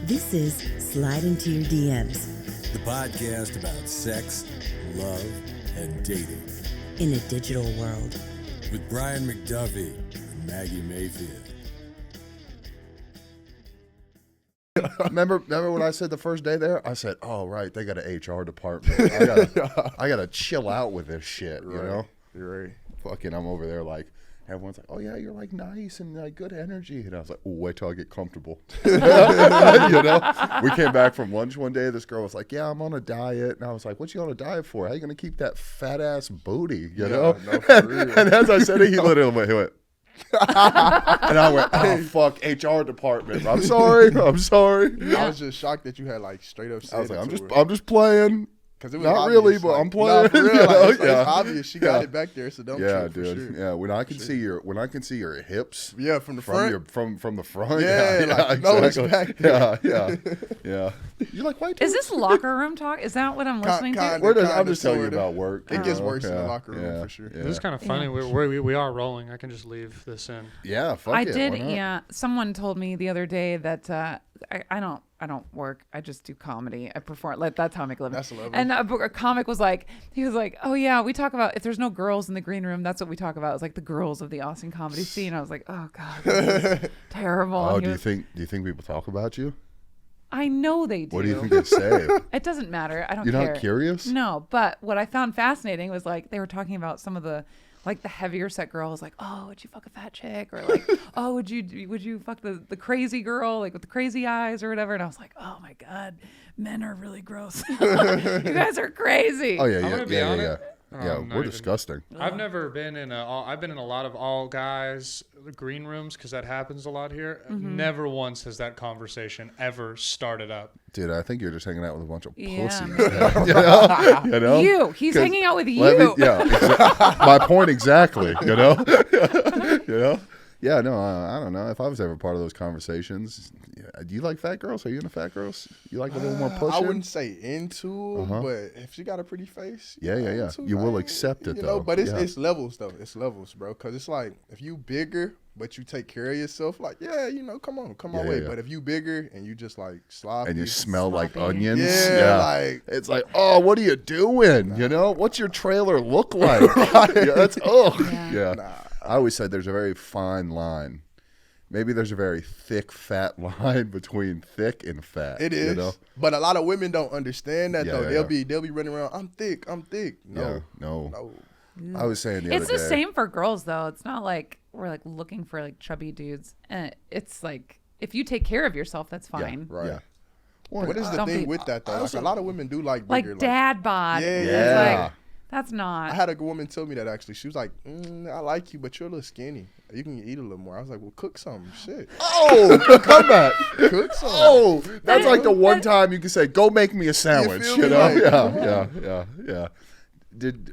This is Slide Into Your DMs, the podcast about sex, love, and dating in a digital world. With Brian Macduffee and Maggie Mayfield. Remember when I said the first day there? I said, "Oh right, they got an HR department. I gotta chill out with this shit." Right. You know, You're right. fucking, I'm over there like everyone's like, "Oh yeah, you're like nice and like good energy," and I was like, "Oh, wait till I get comfortable." You know, we came back from lunch one day. This girl was like, "Yeah, I'm on a diet," and I was like, "What you on a diet for? How you gonna keep that fat ass booty?" You know, no, for real. and as I said it, he literally went. And I went, "Oh fuck, HR department. I'm sorry. I'm sorry." I was just shocked that you had like straight up said I was like, it to her. I'm just playing. Cause it was Not obvious, really, but like, I'm playing. Nah, for real, You know? it's Yeah. obvious she got it back there, so don't Yeah, trip for dude. sure. Yeah, when I can see your hips. Yeah, from the From front. your from the front. Yeah, like, no, it's back Yeah, there. yeah. You're like, why? Is this locker room talk? Is that what I'm listening to? I'm just telling you about work. It gets you know? worse in the Yeah, locker room yeah, for sure. Yeah. This is kind of funny. We are rolling. I can just leave this in. Yeah, fuck I it, did. why not? Yeah, someone told me the other day that I don't work. I just do comedy. I perform. Like that's how I make a living. That's lovely. And a comic was like, he was like, "Oh yeah, we talk about if there's no girls in the green room, that's what we talk about. It's like the girls of the Austin comedy scene." I was like, "Oh god, this is terrible." Oh, And do he you was- think people talk about you? I know they do. What do you think they say? It doesn't matter. I don't You're care. not curious? No, but what I found fascinating was like they were talking about some of the like the heavier set girls, like, "Oh, would you fuck a fat chick?" Or like, "Oh, would you fuck the crazy girl like with the crazy eyes or whatever?" And I was like, "Oh my god, men are really gross. You guys are crazy." Oh yeah, I'm yeah, gonna be yeah, honest. yeah. Oh, Yeah, I'm not we're even- disgusting. I've never been in I've been in a lot of all guys green rooms because that happens a lot here. Mm-hmm. Never once has that conversation ever started up. Dude, I think you're just hanging out with a bunch of Yeah, pussies. man. You know? He's 'Cause hanging out with let you. My point exactly. You know. You know. Yeah, no, I don't know. If I was ever part of those conversations, do you like fat girls? Are you into fat girls? You like a little more pushing? I wouldn't say into, Uh-huh. but if she got a pretty face, Yeah. into, You will like, accept it, you though. know. But Yeah. it's levels though. It's levels, bro. Because it's like if you bigger, but you take care of yourself, like come my Yeah, way. yeah. But if you bigger and you just like sloppy, And you smell like Sloppy. onions. Yeah, like- it's like, oh, what are you doing? You know, what's your trailer look like? Yeah, that's yeah. Nah. I always said there's a very fine line. Maybe there's a very thick, fat line between thick and fat. It is, You know? but a lot of women don't understand that Yeah, though. yeah, They'll be running around. I'm thick. Yeah, No, no. no. I was saying the It's other the day. same for girls though. It's not like we're like looking for like chubby dudes. And it's like if you take care of yourself, that's fine. Right. Yeah. Well, What is the Don't thing be- with that though? Like also- a lot of women do like Like bigger. dad bod. Yeah. It's Yeah. like, that's not. I had a woman tell me that actually. She was like, "I like you, but you're a little skinny. You can eat a little more." I was like, "Well, cook something, shit. Oh, come back. Cook something." Oh, that's like the one time you can say, "Go make me a sandwich." feel You me? know? Like, come Yeah.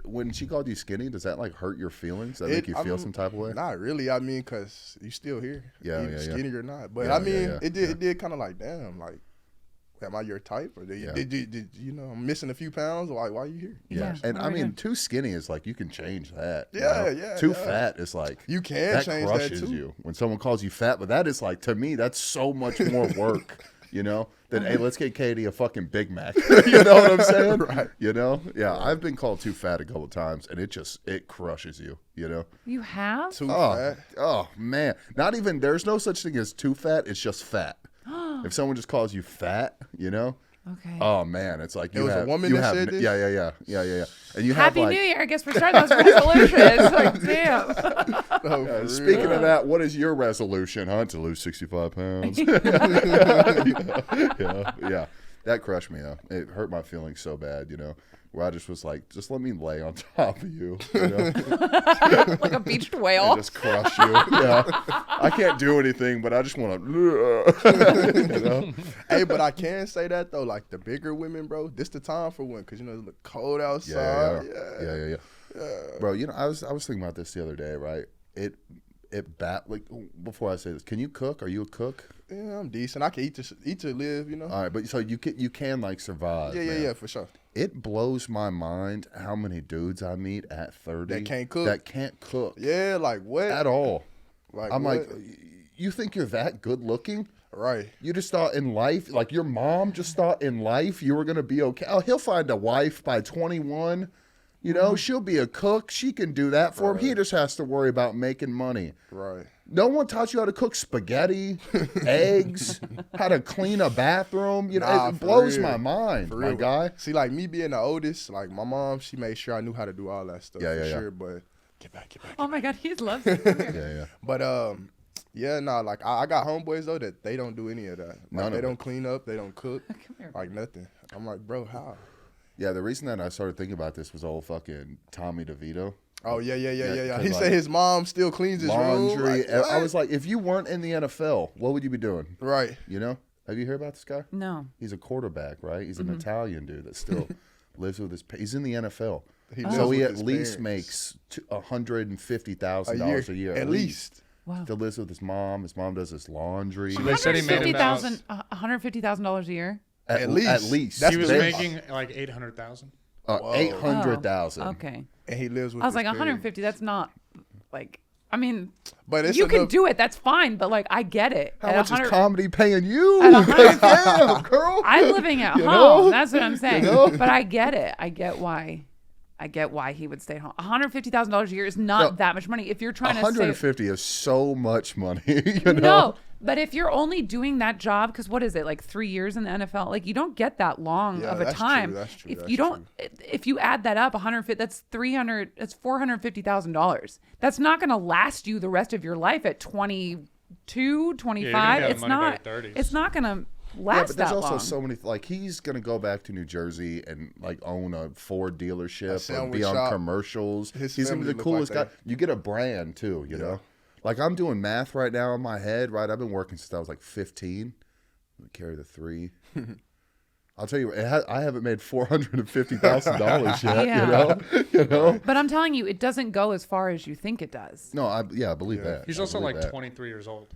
When she called you skinny, does that like hurt your feelings? Does that make you feel some type of way? Not really. I mean, cause you still here. Yeah, Either yeah, yeah. skinny or not. But Yeah, I mean, yeah. it did kind of like, damn, like, am I your type? Or Yeah. did you know I'm missing a few pounds? Why are you here? Yeah, Yeah, and I right mean, on. too skinny is like you can change that. you Yeah, know? yeah, Too yeah. fat is like You can that change that crushes too. you when someone calls you fat. But that is like, to me, that's so much more work. You know, than hey, let's get Katie a fucking Big Mac. You know what I'm saying? Right. You know? Yeah, I've been called too fat a couple of times, and it crushes you. You know? You have? Too Oh, fat. oh man! Not even there's no such thing as too fat. It's just fat. If someone just calls you fat, you know. Okay. Oh man, it's like It was a woman that said this? Yeah. And you Happy have like. New Year. I guess we're starting those resolutions. Like, damn. No, for Speaking real. of that, what is your resolution, huh? To lose 65 pounds. yeah. That crushed me, though. It hurt my feelings so bad, you know, where I just was like, just let me lay on top of you, you know, Like a beached and whale. just crush you. Yeah. I can't do anything, but I just want to, you know. Hey, but I can say that though, like the bigger women, bro, this the time for one, cause you know it's cold outside. Yeah. Bro, you know, I was thinking about this the other day, right? Like before I say this, can you cook? Are you a cook? Yeah, I'm decent. I can eat to live, you know. All right, but so you can like survive. man. Yeah, for sure. It blows my mind how many dudes I meet at 30 That can't cook? That can't cook Yeah, like what? at all. Like I'm what? like, you think you're that good looking? Right. You just thought in life, like your mom just thought in life you were going to be okay. Oh, he'll find a wife by 21. You know, she'll be a cook. She can do that for him. He just has to worry about making money. Right. No one taught you how to cook spaghetti, eggs, how to clean a bathroom. You know, Nah, it for blows real. my mind, For my real. guy. See, like me being the oldest, like my mom, she made sure I knew how to do all that stuff. Yeah, for yeah, yeah. sure. But get back. Oh my God, he loves it. Come here. Yeah, yeah. But yeah, nah, like I got homeboys though that they don't do any of that. Like, None of they it. don't clean up, they don't cook, Come here. like nothing. I'm like, bro, how? Yeah, the reason that I started thinking about this was old fucking Tommy DeVito. Oh yeah. 'cause, He like, said his mom still cleans his room. Laundry. Like, I was like, if you weren't in the NFL, what would you be doing? right. You know? Have you heard about this guy? No. He's a quarterback, right? He's an Italian dude that still lives with his. He's in the NFL, He so lives he with at his least parents. makes $150,000 a year. At least. Wow. Still lives with his mom. His mom does his laundry. They said he made about. $150,000 a year. At least. At least. That's He was They- making like 800,000. 800,000. Okay. And he lives with I was his like, parents. 150. That's not like. I mean, But it's you can enough- do it. That's fine. But like, I get it. How At much is 100 comedy paying you? At 100 Damn, girl. I'm living at You home. know? That's what I'm saying. know? But I get it. I get why he would stay at home. $150,000 a year is not No. that much money. If you're trying to 150 is so much money. You know? No, but if you're only doing that job, because what is it, like 3 years in the NFL? Like you don't get that long Yeah, of a that's true, time. that's true, If that's you don't, if you add that up, 150, that's 300, that's $450,000. That's not going to last you the rest of your life at 22, 25. be out of It's money by not. your 30s. It's not going to Yeah, last but there's that also long. so many. Like he's gonna go back to New Jersey and like own a Ford dealership or sandwich be on shop. commercious. His He's gonna be family the look coolest like guy. You get a brand too, you know. Like I'm doing math right now in my head. Right, I've been working since I was like 15. Carry the 3. I'll tell you, I haven't made $450,000 yet. Yeah. You know. But I'm telling you, it doesn't go as far as you think it does. No, I believe that. He's I also believe like that. 23 years old.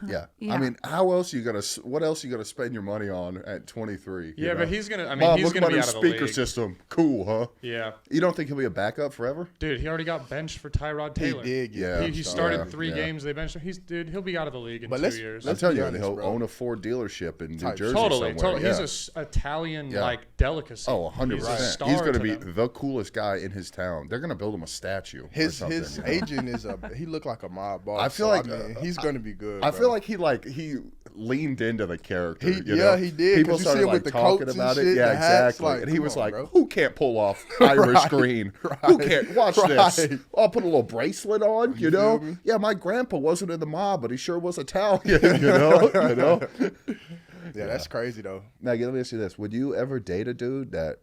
Yeah. Yeah. I mean, how else you gonna? What else you gonna spend your money on at 23? you Yeah, know? but he's gonna. I mean, Mom, he's look at gonna my be new out of the speaker league. system. Cool, huh? Yeah, You don't think he'll be a backup forever? dude, he already got benched for Tyrod Taylor. He did. Yeah. He started Yeah, 3 yeah. games. They benched him. He'll be out of the league in But 2 let's- years. I'm let's telling be you, honest, he'll bro. own a Ford dealership in New Type Jersey Totally. somewhere. Yeah. He's a Italian Yeah. like delicacy. Oh, 100%. He's a star He's going to to be them. the coolest guy in his town. They're going to build him a statue. or His something, his you know? agent is he looked like a mob boss. I feel so, like, mean, he's gonna be good. I bro. feel like he leaned into the character. He- you yeah, know? he did, People 'cause you started see him like with the talking coats and about it. shit, Yeah, the hats, exactly. like, and he come was on, like, bro. "Who can't pull off Irish Right, green? right. Who can't watch this? Right. I'll put a little bracelet on. You feel know? me? Yeah, my grandpa wasn't in the mob, but he sure was Italian. You know? You know? yeah, that's crazy though. Maggie, let me ask you this: would you ever date a dude that,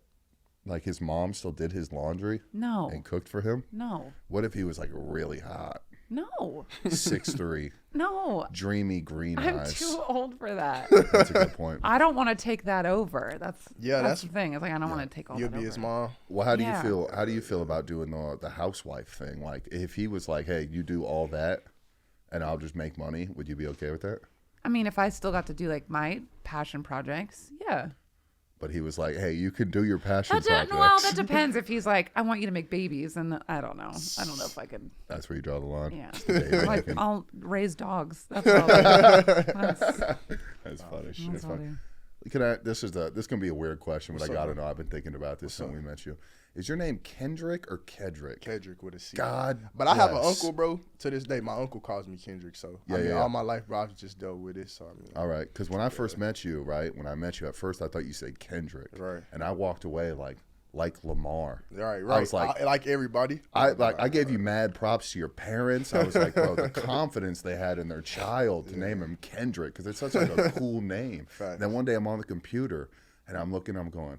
like, his mom still did his laundry No. and cooked for him? No. What if he was like really hot, No. 6'3", No. dreamy green I'm eyes? too old for that. That's a good point. I don't want to take that over. That's that's- the thing. It's like I don't want to take all You'll that be over. his mom. Well, how do Yeah. you feel? How do you feel about doing the housewife thing? Like, if he was like, "Hey, you do all that, and I'll just make money," would you be okay with that? I mean, if I still got to do like my passion projects, yeah. But he was like, "Hey, you can do your passion projects." Well, that depends. If he's like, I want you to make babies, and I don't know. I don't know if I could. That's where you draw the line. Yeah. Baby Like making. I'll raise dogs. That's all. That's That's funny shit. that's all I do. This gonna be a weird question, but I gotta know. I've been thinking about this since we met you. Is your name Kendrick or Kedric? Kedric with a C. God, But I have an bless. uncle, bro. To this day, my uncle calls me Kendrick. So I mean, yeah. all my life, bro, I've just dealt with it. So I mean, All right, because when I first met you, right, when I met you at first, I thought you said Kendrick, Right. and I walked away like Lamar. right. I was like, like everybody. I gave you mad props to your parents. I was like, bro, the confidence they had in their child to name him Kendrick because it's such like a cool name. Facts. Then one day I'm on the computer and I'm looking, I'm going,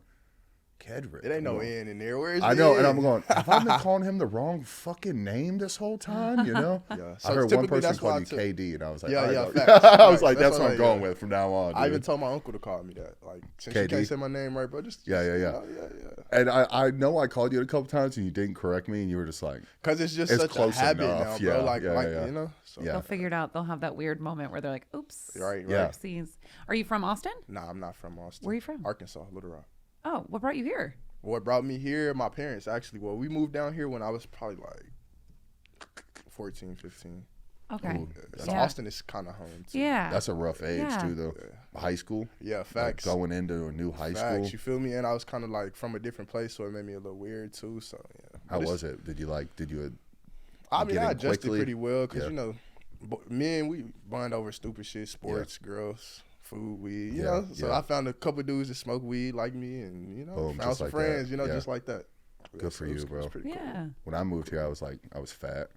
Kedric. It ain't no I'm going, N in there. Where's I the know, N? and I'm going, have I been calling him the wrong fucking name this whole time? You know? Yeah. I So heard one typically person that's why called you I took- KD, and I was like, Yeah, all right, yeah, dog. facts, I was facts. like, that's That's what I'm what going I- with from now on. I even dude. told my uncle to call me that. Like, since KD? you can't say my name right, bro, just Yeah. yeah. And I know I called you a couple times and you didn't correct me, and you were just like, Because it's just It's such a close habit enough, now, bro. yeah, Like, yeah. you know. So, Yeah. They'll figure it out. They'll have that weird moment where they're like, "Oops." Right. Yeah. Oopsies. Are you from Austin? Nah, I'm not from Austin. Where you from? Arkansas, Little Rock. Oh, what brought you here? What brought me here? My parents, actually. Well, we moved down here when I was probably like 14, 15. Okay. Ooh, So Yeah. Austin is kind of home too. Yeah. That's a rough age Yeah. too, though. High school, Yeah, like facts. going into a new high school. Facts. You feel me? And I was kind of like from a different place, so it made me a little weird too. So yeah. How But was it? Did you I mean, get I in adjusted quickly? pretty well because Yeah. you know, men we bond over stupid shit, sports, girls, food, weed. You Yeah, know, so yeah. I found a couple dudes that smoke weed like me, and you know, Boom, found just some like friends. that. You know, Yeah. just like that. Good for it you, was bro. pretty cool. Yeah. when I moved here, I was fat,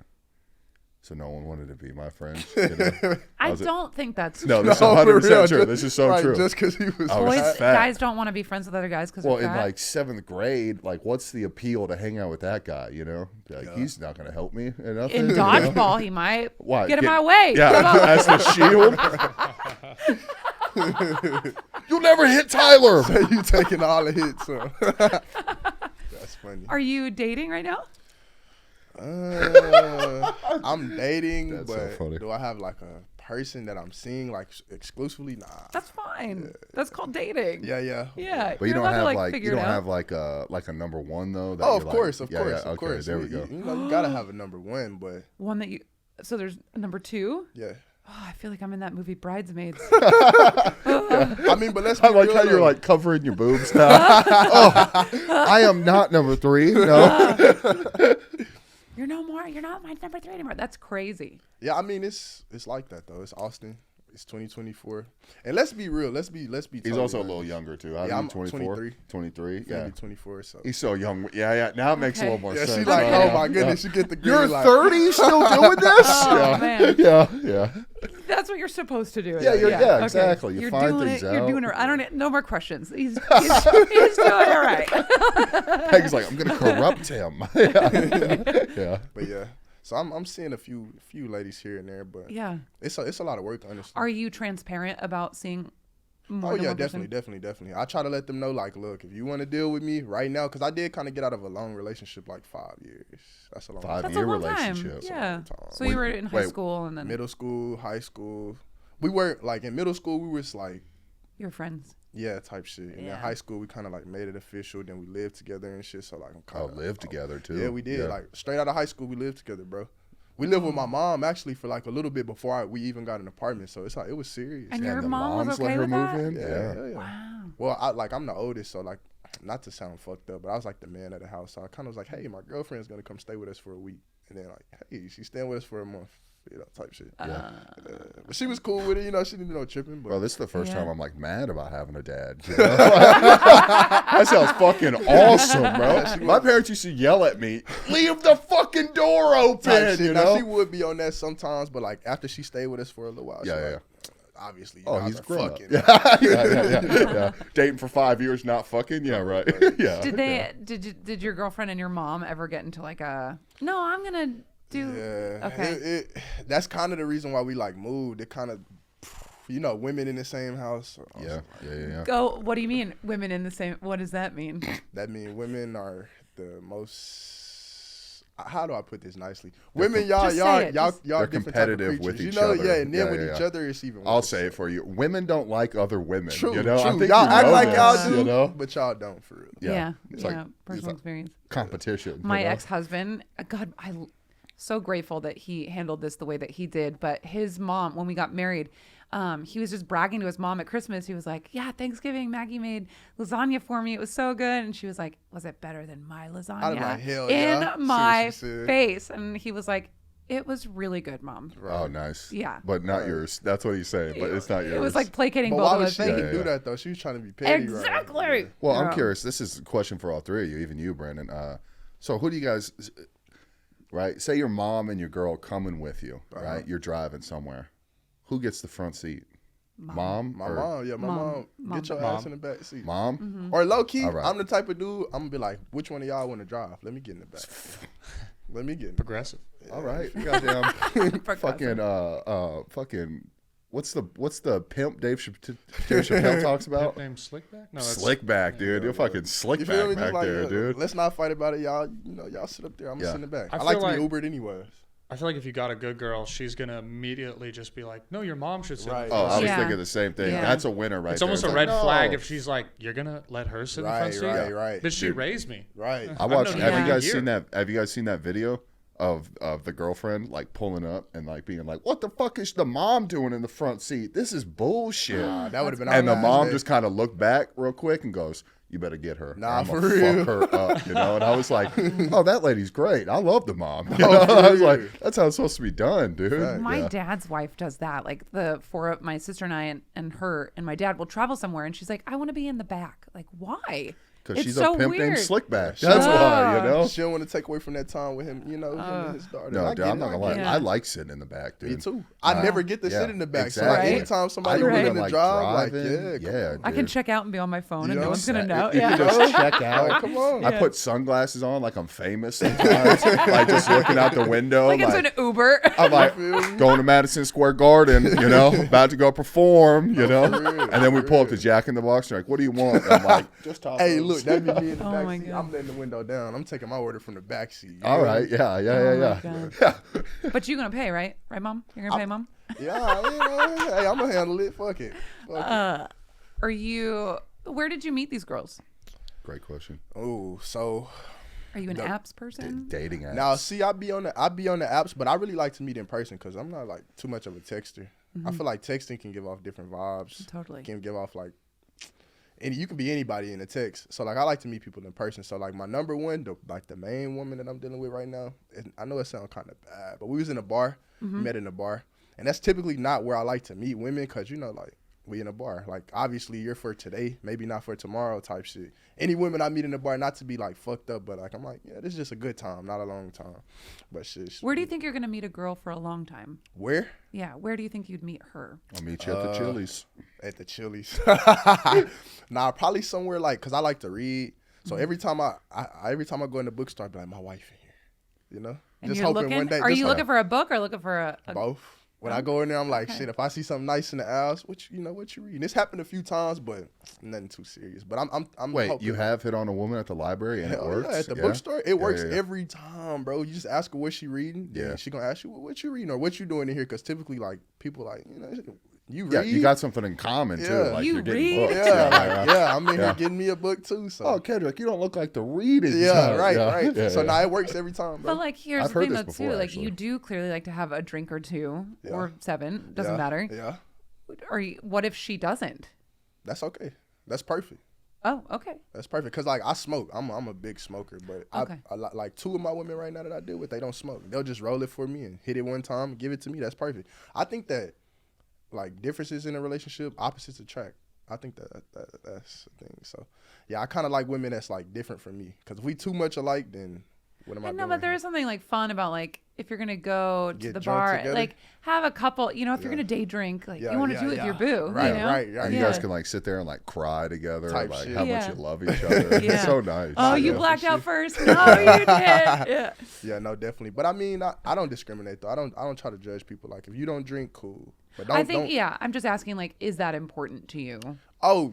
so no one wanted to be my friend. You know? I was it- don't think that's No, true. this is No, for 100% real, true. just- This is so right, true. Just because he was I was Boys, fat. guys don't want to be friends with other guys because Well, they're in fat. like 7th grade, like what's the appeal to hang out with that guy? You know, like he's not going to help me. And nothing, In you know? dodgeball, he might What, get in get- my way. Yeah, as the shield. You'll never hit Tyler. you taking all the hits. So. That's funny. Are you dating right now? I'm dating, That's so but funny. do I have like a person that I'm seeing like exclusively? Nah. That's fine. That's called dating. Yeah. Yeah. But you you're don't allowed to, have like you figure don't it out. have like a number one though. That Oh, you're of like- course, of yeah, course, yeah, of okay, course. there we go. You know, you gotta have a number one, but One that you. So there's number 2. yeah. Oh, I feel like I'm in that movie Bridesmaids. I mean, but let's be I like real, how you're though. like covering your boobs now. Oh, I am not number 3. No. You're no more. You're not my number 3 anymore. That's crazy. Yeah, I mean, it's like that though. It's Austin. It's 2024, and let's be real. Let's be. He's totally also a honest. little younger too. Yeah, Yeah, I'm 24. 23. 23. Gonna Yeah. be 24. So He's so young. Yeah. Now it makes a Okay. little more yeah, sense. she's like, Okay. oh my goodness, you get the green You're light. 30, still doing this? Oh, man. Yeah. That's what you're supposed to do. Yeah, then. yeah, okay. exactly. You You're find doing things it. You're out. doing it. I don't need no more questions. He's doing it all right. He's like, I'm gonna corrupt him. Yeah. But yeah, so I'm seeing a few ladies here and there, but Yeah. it's a lot of work, honestly. Are you transparent about seeing more Oh than yeah, one person? definitely. I try to let them know, like, look, if you want to deal with me right now, because I did kind of get out of a long relationship, like 5 years. That's a long time. That's a 5-year long time. relationship. Yeah. time. So you were in high Wait, school and then Middle school, high school. We were like in middle school. We was like, your friends. yeah, type shit. And Yeah. then high school, we kind of like made it official. Then we lived together and shit. So like, I'm Oh, kind of live together too. Yeah, we did. Like straight out of high school, we lived together, bro. We lived with my mom actually for like a little bit before we even got an apartment. So it's like it was serious. And Yeah, your the mom was moms okay let her with move that? in. yeah. Wow. Well, I'm the oldest, so like, not to sound fucked up, but I was like the man of the house. So I kind of was like, hey, my girlfriend's gonna come stay with us for a week, and then like, hey, she's staying with us for a month, you know, type shit. But she was cool with it, you know. She didn't know tripping, but Bro, this is the first Yeah. time I'm like mad about having a dad. You know? That sounds fucking awesome, bro. My parents used to yell at me, "Leave the fucking door type open," shit. you Now know. she would be on that sometimes, but like after she stayed with us for a little while, Yeah, she yeah. like, obviously, you Oh, guys he's are grown up. fucking. Yeah. Dating for 5 years, not fucking. Yeah, right. Yeah. Did they? Did your girlfriend and your mom ever get into like a? No, I'm gonna do. Yeah. Okay. That's kind of the reason why we like moved. It kind of, you know, women in the same house. So I was Yeah. Go. What do you mean, women in the same? What does that mean? That means women are the most. How do I put this nicely? Women, y'all Just say it. y'all They're different competitive type of with creatures. each you know, other. Yeah, and then Yeah, with yeah, each yeah. other, it's even. I'll worse. say it for you. Women don't like other women. True, You know, I true. think Y'all you act know like this, y'all do, you know? but y'all don't for real. Yeah. It's like- Personal like- experience. Competition. you My know? ex-husband, God, so grateful that he handled this the way that he did. But his mom, when we got married, he was just bragging to his mom at Christmas. He was like, "Yeah, Thanksgiving, Maggie made lasagna for me. It was so good." And she was like, "Was it better than my lasagna?" I'd be like, "Hell in yeah." my See what she said. face. And he was like, "It was really good, Mom." Oh, nice. Yeah. But not yours. That's what he's saying, but it's not yours. It was like placating But both why of would us. she Yeah, even yeah, do yeah. that though? She was trying to be petty, Exactly. right? Well, I'm Yeah. curious. This is a question for all three of you, even you, Brandon. So who do you guys, right? Say your mom and your girl coming with you, right? You're driving somewhere. Who gets the front seat? Mom? My or mom, yeah, my Mom. mom. Get your Mom. ass in the back seat. Mom? Or low key, All right. I'm the type of dude. I'm gonna be like, which one of y'all want to drive? Let me get in the back. Let me get in. Progressive. All right. Goddamn. fucking. What's the pimp Dave Chappelle talks about? Name Slickback? No, that's Slickback, dude. You're fucking You slick feel me? back Just like, there, yeah, dude. let's not fight about it, y'all. You know, y'all sit up there. I'm gonna Yeah. sit in the back. I I like feel to be like- Ubered anyways. I feel like if you got a good girl, she's gonna immediately just be like, "No, your mom should sit." in Right. the Oh, I front was Yeah. thinking the same thing. Yeah. That's a winner right It's there. almost a like, red no. flag if she's like, "You're gonna let her sit in the front Right, seat." right, right. But she Dude. raised me. Right. I watched. known Have you you for guys a year. seen that? Have you guys seen that video of the girlfriend like pulling up and like being like, "What the fuck is the mom doing in the front seat? This is bullshit." That would have been. And the mom day. just kind of looked back real quick and goes, "You better get her. Nah, I'm for gonna real. fuck her up." You know, and I was like, "Oh, that lady's great. I love the mom." You know? I was like, "That's how it's supposed to be done, dude." My dad's wife does that. Like my sister and I and her and my dad will travel somewhere, and she's like, "I want to be in the back." Like, why? Because It's she's so a pimp named weird. Slickback. That's why, you know. She don't want to take away from that time with him, him and his daughter. No, I dude, get I'm it, not I gonna lie. get it. Yeah. I like sitting in the back, dude. Me too. I never get to Yeah, sit in the back. exactly. So like Right. anytime somebody I don't willing even to like drive, like driving. come Yeah, on. I can check out and be on my phone, and You no know, one's gonna know. You Yeah. can just check out. Like, come on. I put sunglasses on like I'm famous sometimes, like just looking out the window. Like it's an Uber. I'm like going to Madison Square Garden, you know, about to go perform, you know, and then we pull up to Jack in the Box. And like, what do you want? I'm like, just tacos. Hey, look, that be me in the Oh back my seat. God. I'm letting the window down. I'm taking my order from the back seat. All right, yeah. Oh my God. But you're gonna pay, right? Right, Mom? You're gonna pay, Mom? Yeah, hey, I'm gonna handle it. Fuck it. Are you? Where did you meet these girls? Great question. Oh, so Are you an apps person? Dating apps. now see, I be on the apps, but I really like to meet in person because I'm not like too much of a texter. I feel like texting can give off different vibes. Totally. Can give off like, and you can be anybody in a text. So like I like to meet people in person. So like my number one, the main woman that I'm dealing with right now, and I know it sounds kind of bad, but we was in a bar, we met in a bar, and that's typically not where I like to meet women because like we in a bar. Like obviously you're for today, maybe not for tomorrow type shit. Any women I meet in the bar, not to be like fucked up, but like I'm like, yeah, this is just a good time, not a long time. But shit. Where do you think you're gonna meet a girl for a long time? Where? Yeah, where do you think you'd meet her? I'll meet you at the Chili's. At the Chili's. Nah, probably somewhere like, cause I like to read. So every time I go in the bookstore, I be like, my wife in here, you know. And Just you're hoping looking. one day. Are just you like- looking for a book or looking for a both? When I go in there, I'm like, shit. If I see something nice in the aisles, what you reading? This happened a few times, but nothing too serious. But I'm Wait, hoping- you have hit on a woman at the library and it Hell works? yeah, at the bookstore, it works yeah. every time, bro. You just ask her what she reading. Yeah. She gonna ask you what you reading or what you doing in here. Cause typically, like people like you read. Yeah, you got something in common too. Yeah. Like You you're getting read? books. Yeah, I'm in here getting me a book too. So Oh, Kedric, you don't look like the reading. yeah, type. right. Yeah, So yeah. now it works every time, bro. But like, here's I've the heard thing this though before, too. Like, actually. you do clearly like to have a drink or two Yeah. or 7. Doesn't Yeah, matter. Yeah, Or what if she doesn't? that's okay. That's perfect. Oh, okay. That's perfect. Cause like I smoke. I'm a big smoker, but Okay. I like 2 of my women right now that I deal with, they don't smoke. They'll just roll it for me and hit it one time, give it to me. That's perfect. I think that like differences in a relationship, opposites attract. I think that's the thing. So yeah, I kind of like women that's like different from me. Cause if we too much alike, then what am I I doing? know, but there here? is something like fun about like if you're gonna go to Get the drunk bar, together? like have a couple. You know, if you're gonna day drink, like you want to do it with your boo. Right, you know? right. And you Yeah. guys can like sit there and like cry together, Type like shit. how Yeah. much you love each other. Yeah. It's so nice. Oh, you Yeah. blacked out first. No, you did. Yeah. Yeah, no, definitely. But I mean, I don't discriminate though. I don't try to judge people. Like if you don't drink, cool. But don't. I think don't, yeah. I'm just asking, like, is that important to you? Oh,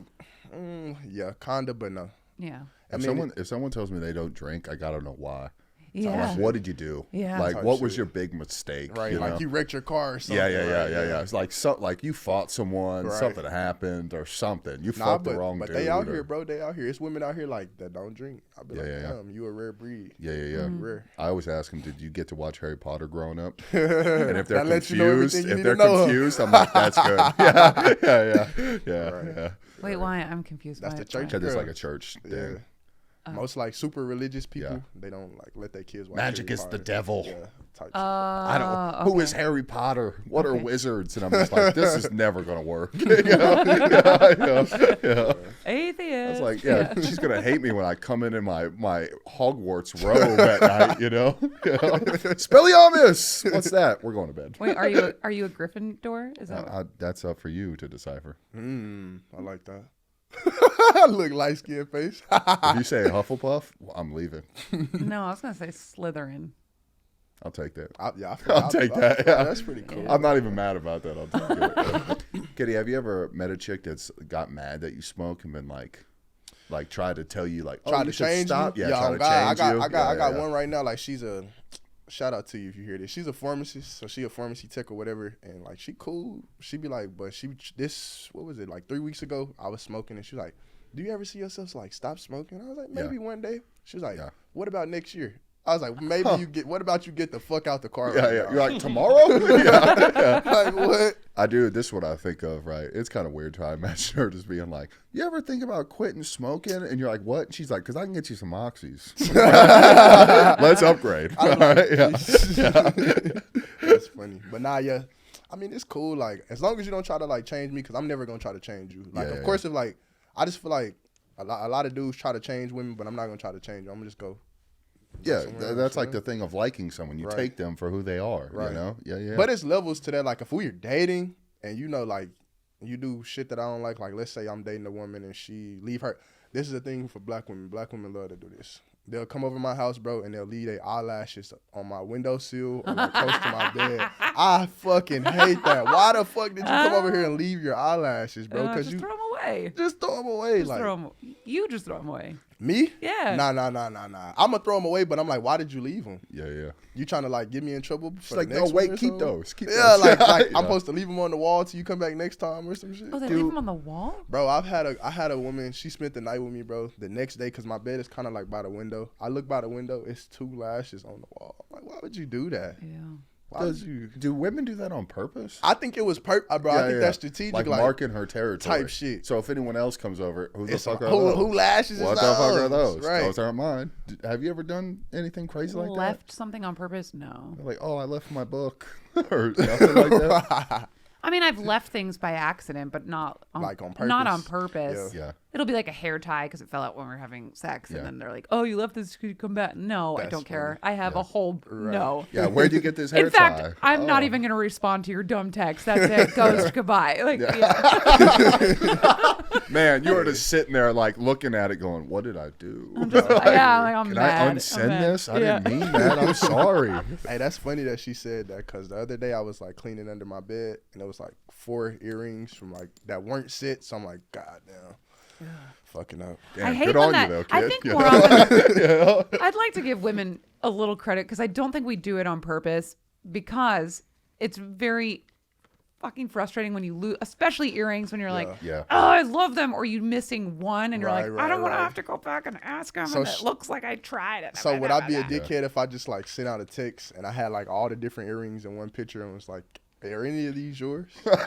yeah, kinda, but no. Yeah. If someone tells me they don't drink, I gotta know why. I'm Yeah. like, what did you do? Yeah. Like, Type what was shit. your big mistake? Right, you like know? you wrecked your car or something. Yeah. It's like like you fought someone, Right. something happened, or something. You Nah, fought but, the wrong but dude. they out or- here, bro. They out here. It's women out here like that don't drink. I be like, Yeah. damn, you a rare breed. Yeah. Mm-hmm. Rare. I always ask them, did you get to watch Harry Potter growing up? And if they're That lets you know confused, everything you if need they're to know. confused, I'm like, that's good. Yeah. Wait, why? I'm confused. That's by the it. church. Because it's Girl. like a church Yeah. thing. Most like super religious people, Yeah. they don't like let their kids watch Magic Harry is the Potter. devil. Yeah, type shit. I don't. Who is Harry Potter? What are Okay. wizards? And I'm just like, this is never gonna work. Yeah. Atheist. I was like, yeah, she's gonna hate me when I come in my Hogwarts robe at night. You know, Spelliarmus. What's that? We're going to bed. Wait, are you a Gryffindor? Is that? That's up for you to decipher. I like that. I look light skinned face. If you say Hufflepuff, well, I'm leaving. No, I was gonna say Slytherin. I'll take that. I'll take that, yeah. That's pretty cool. I'm not even mad about that. I'll take it. Kitty, have you ever met a chick that's got mad that you smoke and been like tried to tell you like, oh, Try you to should change stop? you? Yeah, try oh to God, change you. I got Yeah. one right now. Like she's a shout out to you if you hear this. She's a pharmacist, so she a pharmacy tech or whatever, and like she cool. She be like, but what was it like 3 weeks ago? I was smoking, and she was like, do you ever see yourself like stop smoking? I was like, maybe one day. She was like, Yeah. what about next year? I was like, maybe you get. What about you get the fuck out the car? Yeah, right yeah. now? You're like, tomorrow? Yeah. Like what? I do. This is what I think of, right? It's kind of weird to imagine her just being like, you ever think about quitting smoking? And you're like, what? And she's like, because I can get you some oxys. Let's upgrade. All right? Yeah. That's funny. But nah, yeah. I mean, it's cool. Like, as long as you don't try to like change me, because I'm never gonna try to change you. Like, of course, if like, I just feel like a lot of dudes try to change women, but I'm not gonna try to change you. I'm gonna just go. Yeah, that's like the thing of liking someone. You Right. take them for who they are. Right. You know? Yeah, yeah. But it's levels to that. Like, if we're dating and you know, like, you do shit that I don't like let's say I'm dating a woman and she leave her. This is a thing for black women. Black women love to do this. They'll come over my house, bro, and they'll leave their eyelashes on my windowsill or like close to my bed. I fucking hate that. Why the fuck did you come over here and leave your eyelashes, bro? Because just you throw them away. just throw them away. Just Like throw 'em- You just throw them away. me? Yeah. Nah. I'm gonna throw them away, but I'm like, why did you leave them? yeah, yeah. You trying to like get me in trouble? She's For like, the no, next wait, one or keep something? those. Keep Yeah, those. like You I'm know? supposed to leave them on the wall till you come back next time or some shit. Oh, they leave them on the wall? Bro, I had a woman. She spent the night with me, bro. The next day, cause my bed is kind of like by the window. I look by the window. It's 2 lashes on the wall. I'm like, why would you do that? Yeah. Why would you? Do women do that on purpose? I think it was bro. I think that's strategic, like marking her territory type shit. So if anyone else comes over, who the It's fuck like, are those? who lashes? What is the fuck are those? those? Right. Those aren't mine. Have you ever done anything crazy like Left something on purpose? No. that? Like, oh, I left my book or nothing like that. I mean, I've left things by accident, but not on, Like on Not on purpose? purpose. Yeah. It'll be like a hair tie because it fell out when we were having sex, Yeah. and then they're like, "Oh, you left this. Could you come back?" No, I That's don't care. funny. I have a whole no. Yeah, where'd you get this hair In fact, tie? I'm not Oh. even going to respond to your dumb text. That's it. Goes goodbye. Like, yeah. Man, you were just sitting there like looking at it going, what did I do? I'm like, I'm Can mad. I I'm unsend mad. this? I Yeah. didn't mean that. I'm sorry. Hey, that's funny that she said that because the other day I was like cleaning under my bed and it was like 4 earrings from like that weren't set. So I'm like, God damn, fucking up. Damn, I hate good when on that. you though, kid. I think You more know? often. I'd like to give women a little credit because I don't think we do it on purpose because it's very fucking frustrating when you lose, especially earrings when you're like, Yeah. oh, I love them, or you missing one and you're Right, like, I don't want to right. have to go back and ask them. So and it looks like I tried it. So would I be a dickhead if I just like sent out a text and I had like all the different earrings in one picture and was like, are any of these yours? Like,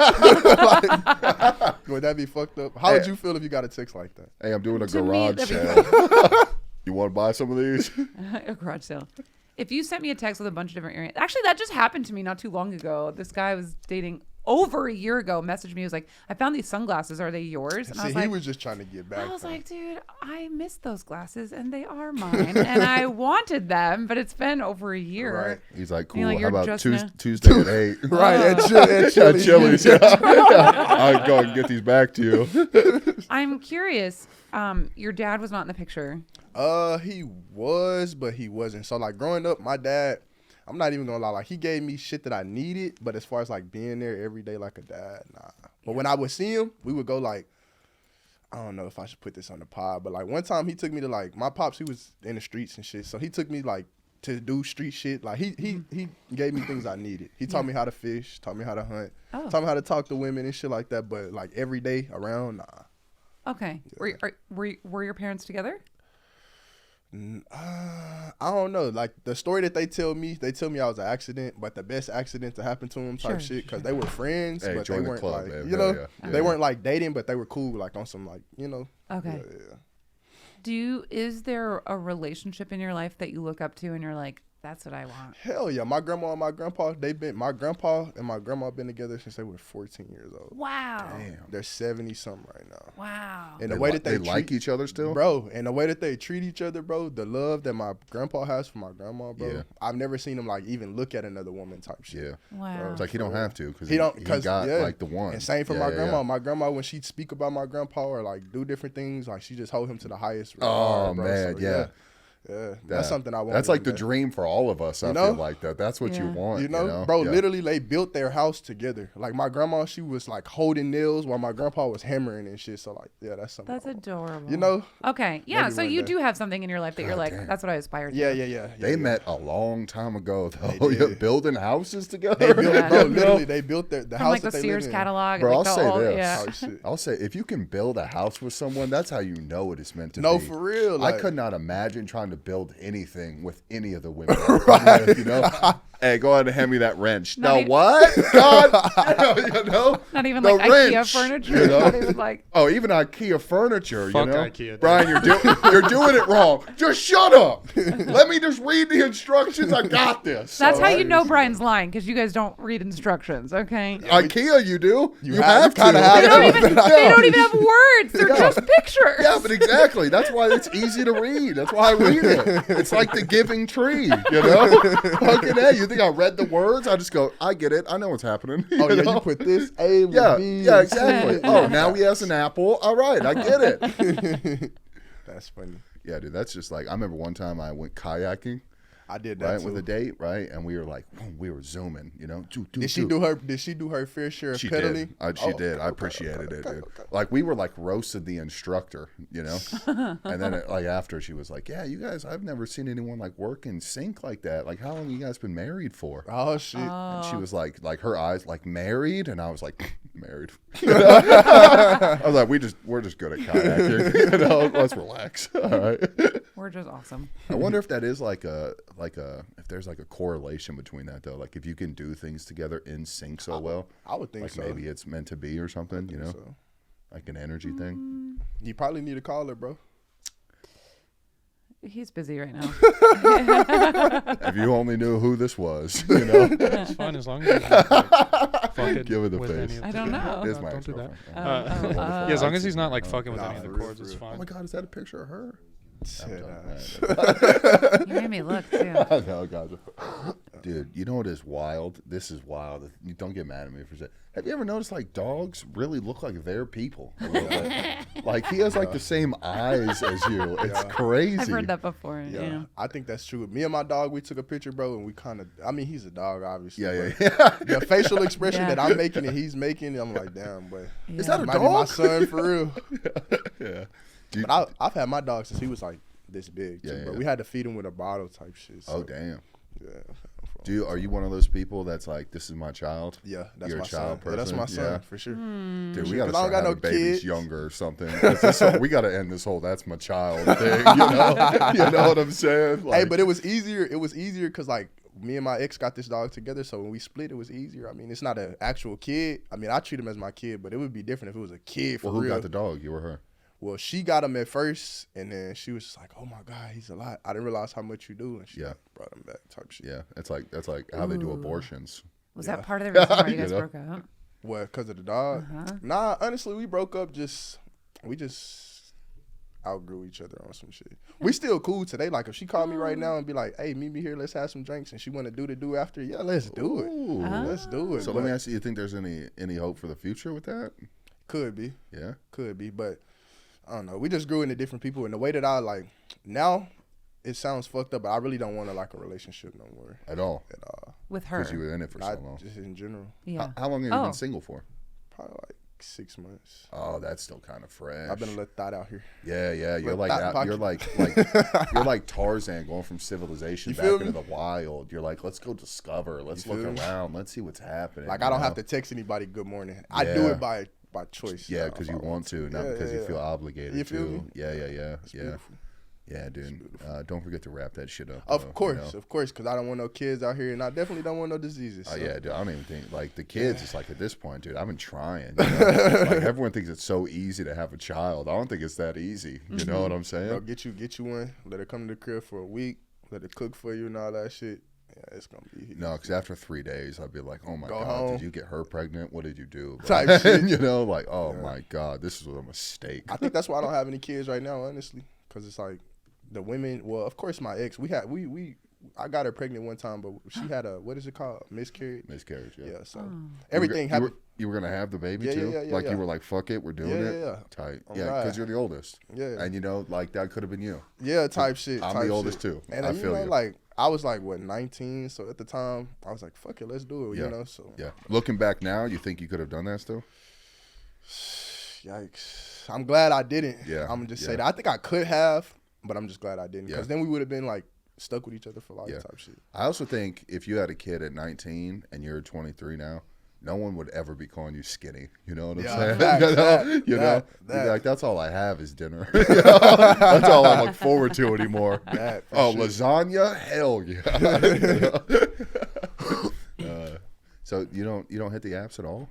would that be fucked up? How would you feel if you got a text like that? Hey, I'm doing a To me, garage that'd be sale. You want to buy some of these? a garage sale. If you sent me a text with a bunch of different earrings, actually, that just happened to me not too long ago. This guy I was dating over a year ago messaged me. He was like, I found these sunglasses. Are they yours? And I See, was he like, was just trying to get back. I was though. like, dude, I missed those glasses and they are mine. And I wanted them, but it's been over a year. Right. He's like, You're cool. like, How you're about just Tuesday at 8? Right, at At Chili's. Chili's. Yeah. I'll go and get these back to you. I'm curious. Your dad was not in the picture. He was, but he wasn't. So like growing up, my dad, I'm not even gonna lie, like he gave me shit that I needed, but as far as like being there every day like a dad, nah. But when I would see him, we would go like, I don't know if I should put this on the pod, but like one time he took me to like my pops, he was in the streets and shit, so he took me like to do street shit. Like he gave me things I needed. He taught me how to fish, taught me how to hunt, taught me how to talk to women and shit like that. But like every day around, nah. Okay. Were your parents together? I don't know. Like the story that they tell me I was an accident, but the best accident to happen to them type Sure, shit because they were friends, Hey, but they join the weren't club, like man. you Hell know yeah. they Yeah. weren't like dating, but they were cool like on some like you know. Okay. Yeah. Is there a relationship in your life that you look up to and you're like, that's what I want? Hell yeah, my grandma and my grandpa my grandpa and my grandma been together since they were 14 years old. Wow. Damn. They're 70 something right now. Wow. And the way that they like treat each other still? bro, and the way that they treat each other, bro, the love that my grandpa has for my grandma, bro. Yeah. I've never seen him like even look at another woman type shit. Yeah. Wow. It's like he don't have to because He don't he because got yeah. like the one. And same for Yeah, my yeah, grandma. yeah. My grandma, when she'd speak about my grandpa or like do different things, like she just hold him to the highest Oh regard, bro. man, So, yeah. yeah. That's something I want. That's like the one day. dream for all of us. I know? feel like that. That's what you Yeah. want. You know, bro, Yeah. literally they built their house together. Like my grandma, she was like holding nails while my grandpa was hammering and shit. So like, yeah, that's something. That's I want. adorable. You know? Okay. Yeah. Maybe So one you day. do have something in your life that you're like, damn. that's what I aspire to. Yeah. They met a long time ago though. They did. Building houses together. They built, Yeah. bro, You know? literally they built the From house like the that they Sears live in. catalog. Bro, like I'll the say old- this. Yeah. Oh shit. I'll say if you can build a house with someone, that's how you know it is meant to No, be. for real. I Like, could not imagine trying to build anything with any of the women. I'm with, you know, hey, go ahead and hand me that wrench. Not No, e- what? God, you know, Not even the like IKEA wrench, furniture. you know? Not even like. Oh, even IKEA furniture, Fuck you know? IKEA, dude. Brian, you're doing it wrong. Just shut up. Let me just read the instructions. I got this. That's how you Alright? know Brian's lying, because you guys don't read instructions. Okay. IKEA, you do. You have- have to. kinda have They to. don't even have words. They're just pictures. Yeah, but exactly. That's why it's easy to read. That's why I read it. It's like the giving tree, you know? Fucking A, you think I read the words? I just go, I get it. I know what's happening. Oh, yeah, know? you put this A with Yeah, B. yeah, exactly. Oh, now he has an apple. All right, I get it. That's funny. Yeah, dude, that's just like, I remember one time I went kayaking, I did that right, too. with a date, right? And we were like, we were zooming, you know? Did she do her fair share of She pedaling? did. She did. I appreciated it, dude. Like, we were like roasted the instructor, you know? And then like after she was like, yeah, you guys, I've never seen anyone like work in sync like that. Like, how long you guys been married for? Oh shit. And she was like her eyes like married, and I was like married. I was like, we're just good at kayaking. You know, let's relax. All right. We're just awesome. I wonder if that is like a if there's like a correlation between that though. Like if you can do things together in sync so well. I would think like so. maybe it's meant to be or something. You know, So. like an energy thing. You probably need to call her, bro. He's busy right now. If you only knew who this was, you know. It's fine as long as he's not like, fucking Give her the with face. any of I the- don't know. It's my Don't do that. ex-girlfriend. Yeah, as long as he's not like fucking with Nah, any of the for real, chords, for it's real. Oh fine. my God, is that a picture of her? You made me look too. I know, gotcha. Dude, you know what is wild? This is wild. You don't get mad at me for saying. Have you ever noticed like dogs really look like they're people a little bit? Like he has like the same eyes as you. It's crazy. I've heard that before. Yeah, Yeah. I think that's true. Me and my dog, we took a picture, bro, and we kind of. I mean, he's a dog, obviously. Yeah, but yeah, yeah. The facial expression Yeah. that I'm making and he's making, I'm like, damn, boy. Is that a Might be my dog? son for real. Yeah. But I've had my dog since he was like this big, too, Yeah, bro. yeah. We had to feed him with a bottle type shit. So, Oh damn. Yeah. Are you one of those people that's like, this is my child? Yeah, that's You're my a child son. Yeah, that's my person? son Yeah. for sure. Dude, we Sure, gotta 'cause I don't start got no having babies kids. younger or something. 'Cause we gotta end this whole "that's my child" thing. You know what I'm saying? Like, Hey, but it was easier. It was easier because like me and my ex got this dog together, so when we split, it was easier. I mean, it's not an actual kid. I mean, I treat him as my kid, but it would be different if it was a kid for well, who real. got the dog? You or her? Well, she got him at first, and then she was just like, "Oh my God, he's a lot." I didn't realize how much you do, and she Yeah. brought him back. Type shit. Yeah, that's like how they do abortions. Was that part of the reason why you guys You know? broke up? What? Because of the dog? Nah, honestly, we broke up. We just outgrew each other on some shit. We still cool today. Like if she called me right now and be like, "Hey, meet me here. Let's have some drinks," and she want to do the do after, yeah, let's do it. Ooh. Let's do it. So but let me ask you: you think there's any hope for the future with that? could be. Yeah. Could be, but I don't know. We just grew into different people, and the way that I like now, it sounds fucked up, but I really don't want to like a relationship no more At all? at all. With her. Because you were in it for so Not long. just in general. Yeah. How long have you Oh. been single for? Probably like 6 months. Oh, that's still kind of fresh. I've been a little thought out here. Yeah, yeah. You're Let like that that. You're pocket. you're like Tarzan going from civilization You back feel into me? the wild. You're like, let's go discover. Let's You look feel me? around. Let's see what's happening. Like you I don't know? have to text anybody good morning. I do Yeah. it by choice. Yeah, now, because if you I want to, not Yeah, because yeah, you feel yeah. obligated You feel to. me? Yeah, yeah, yeah, It's yeah. beautiful. Yeah, dude. Don't forget to wrap that shit up. Of though, course, you know? of course, because I don't want no kids out here, and I definitely don't want no diseases. Oh so. yeah, dude. I don't even think like the kids. It's like at this point, dude. I've been trying. You know? Like everyone thinks it's so easy to have a child. I don't think it's that easy. You know what I'm saying? Bro, get you one. Let her come to the crib for a week. Let her cook for you and all that shit. Yeah, it's gonna be. No, because after 3 days, I'd be like, "Oh my Go god, home. did you get her pregnant? What did you do?" Type Like, shit. you know, like, "Oh my god, this was a mistake." I think that's why I don't have any kids right now, honestly, because it's like the women. Well, of course, my ex. I got her pregnant one time, but she had a what is it called? Miscarriage. Miscarriage. Yeah. Yeah. So everything You happened. you were gonna have the baby Yeah, too. yeah, yeah, like yeah. you were like, "Fuck it, we're doing Yeah, it." yeah, yeah. Tight. Oh, Yeah, God. because you're the oldest. Yeah. And you know, like that could have been you. Yeah, type shit. I'm type the oldest shit. too. And I you feel know, you. like I was like what 19, so at the time I was like, "Fuck it, let's do it." Yeah. You know, so Yeah. Looking back now, you think you could have done that still? yikes. I'm glad I didn't. Yeah, I'm gonna just yeah. say that. I think I could have, but I'm just glad I didn't, because Yeah. then we would have been like stuck with each other for life Yeah. type shit. I also think if you had a kid at 19 and you're 23 now, no one would ever be calling you skinny. You know what I'm Yeah, saying? facts, you know, that. You'd be like, that's all I have is dinner. You know? That's all I look forward to anymore. That, for Oh, sure. lasagna? Hell yeah. So you don't hit the apps at all?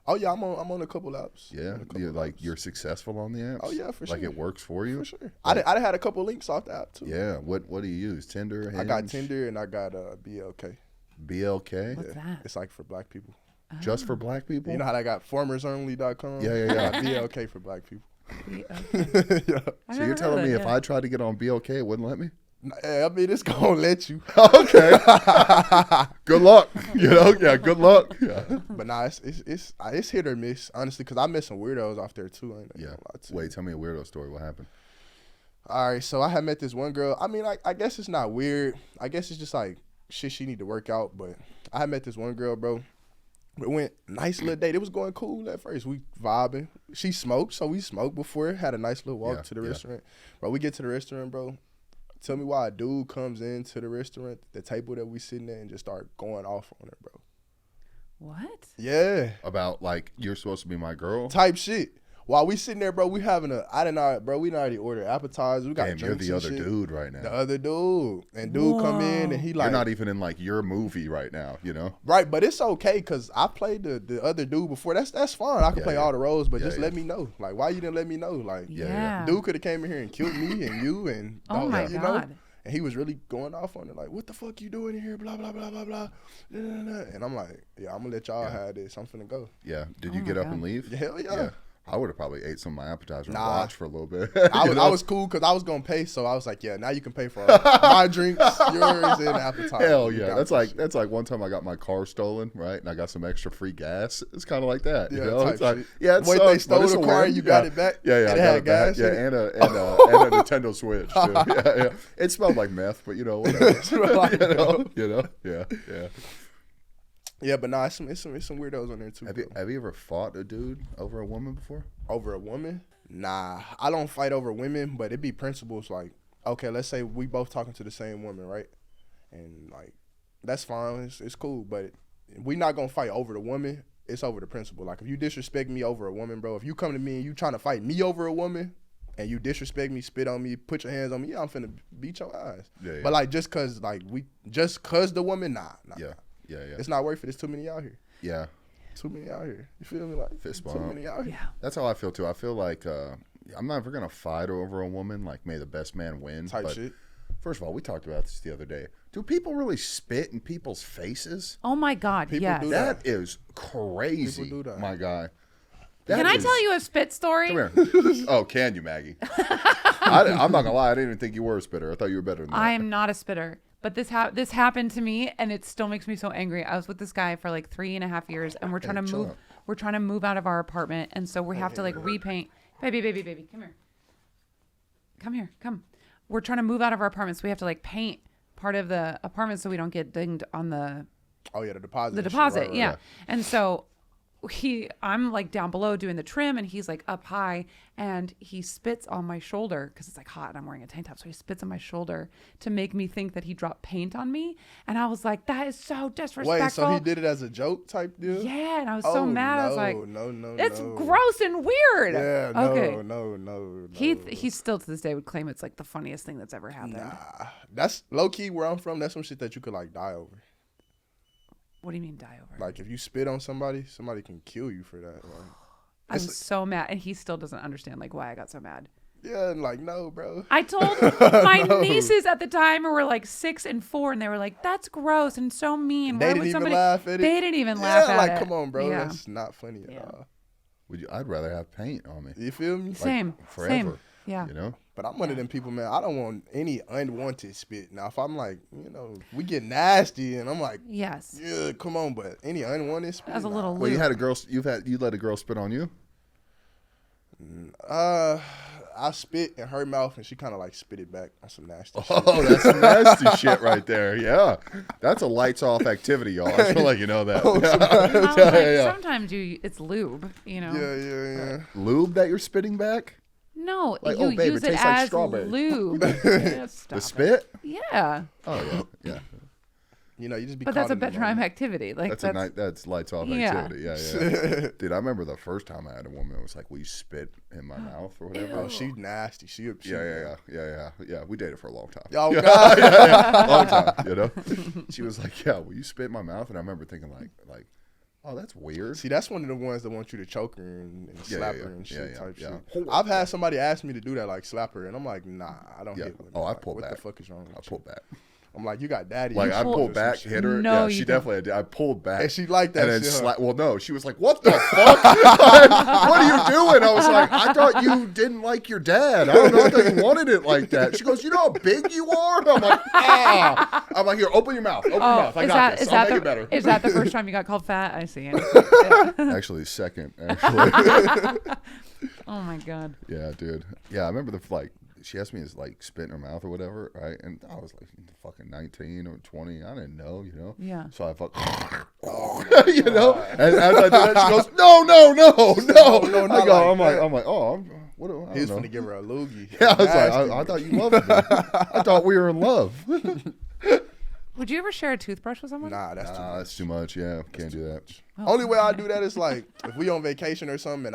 Oh yeah, I'm on a couple apps. Yeah, On a couple like apps. you're successful on the apps. Oh, yeah, for Like sure. it works for you. For sure. I done had a couple links off the app too. Yeah. What do you use? Tinder. I got Hinge? Tinder and I got BLK. BLK. What's that? It's like for black people. Just for black people. You know how they got formersonly.com? Yeah, yeah, yeah. I got BLK for black people. Okay. Yeah. So you're telling me if I tried to get on BLK, it wouldn't let me? Hey, I mean, it's gonna let you. Okay. Good luck. You know, yeah. Good luck. Yeah. But nah, it's hit or miss, honestly, because I met some weirdos off there too. I ain't Yeah. gonna lie to you. Wait, tell me a weirdo story. What happened? All right, so I had met this one girl. I mean, I guess it's not weird. I guess it's just like shit she need to work out. But I had met this one girl, bro. It went nice little date. It was going cool at first. We vibing. She smoked, so we smoked before. Had a nice little walk Yeah, to the yeah. restaurant. Bro, we get to the restaurant, bro. Tell me why a dude comes into the restaurant, the table that we sitting at, and just start going off on her, bro. What? Yeah. About like you're supposed to be my girl. Type shit. While we sitting there, bro, we having we done already ordered appetizers. We got Damn, you're drinks the and other shit. dude right now. The other dude. And dude come in and he like, You're not even in like your movie right now, you know? right, but it's okay because I played the other dude before. That's fine. I can Yeah, play yeah. all the roles, but Yeah, just yeah. let me know. Like, why you didn't let me know? Like, Yeah. dude could have came in here and killed me and you and Oh my you know? God. And he was really going off on it, like, what the fuck you doing in here? Blah, blah, blah, blah, blah. And I'm like, yeah, I'm going to let y'all have this. I'm finna go. Yeah. Did Oh you my get up God. and leave? Hell yeah. I would have probably ate some of my appetizer and Nah. watched for a little bit. I was cool because I was going to pay. So I was like, yeah, now you can pay for all my drinks, yours, and appetizer. Hell You yeah. got That's like one time I got my car stolen, right? And I got some extra free gas. It's kind of like that. Yeah, you know? type It's like, shit. yeah, it Wait, sucks, they but stole it's the a car win. and you got Yeah. it back? Yeah, yeah, It I got had it back. gas Yeah, in it? and a Nintendo Switch too. Yeah, yeah. It smelled like meth, but you know, whatever. smelled like you know, yeah, yeah. Yeah, but nah, it's some weirdos on there too. bro. Have you ever fought a dude over a woman before? Over a woman? Nah, I don't fight over women, but it be principles like, okay, let's say we both talking to the same woman, right? And like, that's fine, it's cool, but we not gonna fight over the woman. It's over the principle. Like, if you disrespect me over a woman, bro, if you come to me and you trying to fight me over a woman, and you disrespect me, spit on me, put your hands on me, yeah, I'm finna beat your ass. Yeah, yeah. But like, just cause the woman, nah. Yeah, yeah, yeah. It's not worth it. There's too many out here. Yeah, Too many out here. You feel me? Like, Fist too bump. many out here. Yeah. that's how I feel too. I feel like I'm never gonna fight over a woman. Like, may the best man win. Type but shit. First of all, we talked about this the other day. Do people really spit in people's faces? Oh my God. People Yes. do That is crazy, People do that. my guy. Can I tell you a spit story? Come here. Oh, can you, Maggie? I'm not gonna lie. I didn't even think you were a spitter. I thought you were better than that. I am not a spitter, but this happened to me, and it still makes me so angry. I was with this guy for like 3.5 years, and we're trying to chill move. out. We're trying to move out of our apartment, and so we have to like repaint. Baby, come here. Come here, come. We're trying to move out of our apartment, so we have to like paint part of the apartment so we don't get dinged on the Oh yeah, the deposit. the and shit. deposit. Right, right, Yeah. right. And so I'm like down below doing the trim, and he's like up high, and he spits on my shoulder because it's like hot and I'm wearing a tank top. So he spits on my shoulder to make me think that he dropped paint on me. And I was like, that is so disrespectful. Wait, so he did it as a joke type deal? Yeah. And I was so mad. I was like, no, it's no. gross and weird. Yeah, no, Okay. no. He still to this day would claim it's like the funniest thing that's ever happened. Nah, that's low key where I'm from. That's some shit that you could like die over. What do you mean die over? Like, if you spit on somebody can kill you for that. Like, I was so mad, and he still doesn't understand like why I got so mad. yeah, and like, no, bro. I told my nieces at the time who were like 6 and 4, and they were like, "That's gross and so mean." They Why didn't would even somebody? laugh at it. They didn't even laugh Yeah, at like, it. come on, bro. Yeah. That's not funny at Yeah. all. I'd rather have paint on me. You feel me? Same. Forever. Same. Yeah. You know? But I'm one of them people, man. I don't want any unwanted spit. Now, if I'm like, we get nasty, and I'm like, Yes. yeah, come on, but any unwanted spit. As a little Well, you lube. had a girl. You let a girl spit on you. I spit in her mouth, and she kind of like spit it back on some nasty shit. Oh, that's some nasty shit right there. Yeah, that's a lights off activity, y'all. I just want to let you know that. I was like, yeah. sometimes it's lube, you know. Yeah. Lube that you're spitting back. No, Like, you oh, babe, use it it tastes like as strawberry. lube. Yeah, stop The it. spit. Yeah. Oh yeah, yeah. you know, you just be. But caught that's a in the bedtime moment. activity. Like That's a night. That's lights off Yeah. activity. Yeah. Dude, I remember the first time I had a woman that was like, "Will you spit in my mouth or whatever?" Oh, she nasty. She Yeah. We dated for a long time. Oh God. Long time. You know. She was like, "Yeah, will you spit in my mouth?" And I remember thinking like, "Oh, that's weird." See, that's one of the ones that want you to choke her and slap her and shit yeah, type yeah. shit. I've had somebody ask me to do that, like slap her, and I'm like, nah, I don't Yeah. hit women. Oh, I Like, pulled back. What the fuck is wrong with I you? pulled back. I'm like, you got daddy. Like I pulled- pulled back, hit her. No, Yeah, you she don't. definitely did. I pulled back. And she liked that and then shit, huh? Well, no, she was like, "What the fuck? Like, what are you doing?" I was like, "I thought you didn't like your dad. I don't know. I thought you wanted it like that." She goes, "You know how big you are?" I'm like, "Ah." I'm like, "Here, open your mouth. Open your mouth. I got this. I'll make it better." Is that the first time you got called fat? I see. Yeah. Actually, second. Actually, Oh my god. yeah, dude. Yeah, I remember she asked me to like spit in her mouth or whatever, right? And I was like fucking 19 or 20. I didn't know, you know. Yeah. So I you know. And as I did that, she goes, "No, no, no, no, No, I not go, like I'm like, oh, what? I He was don't know. finna give her a loogie. Yeah, I was like, Nasty. I thought you loved me. I thought we were in love. Would you ever share a toothbrush with someone? Nah, that's too much. That's too much. Yeah, can't do that. Only way I do that is like if we on vacation or something, and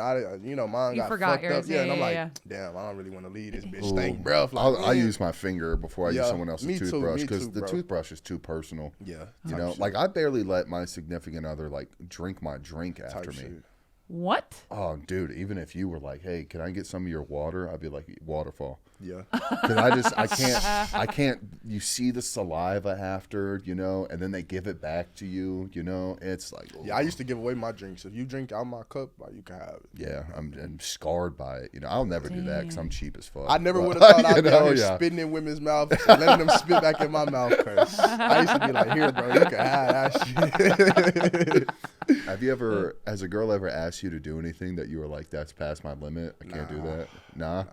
mine You got forgot fucked up. yours. Yeah, and I'm like, Yeah. damn, I don't really want to leave this bitch stink breath. Like, I man. use my finger before I use Yeah, someone else's me too, toothbrush me because too, the bro. toothbrush is too personal. Yeah, You type know, shit. like I barely let my significant other like drink my drink after Type me. shit. What? Oh, dude, even if you were like, "Hey, can I get some of your water?" I'd be like, "Waterfall." Yeah, Because I can't, you see the saliva after, you know, and then they give it back to you, you know, it's like, yeah. I used to give away my drinks. If you drink out my cup, like, you can have it. yeah, I'm scarred by it, you know, I'll never do that because I'm cheap as fuck. I never But, would have thought you I'd be know, out here yeah. spitting in women's mouths and letting them spit back in my mouth. Cause I used to be like, here, bro, you can have that shit. Have you ever, has a girl ever asked you to do anything that you were like, that's past my limit, I can't do that? Nah?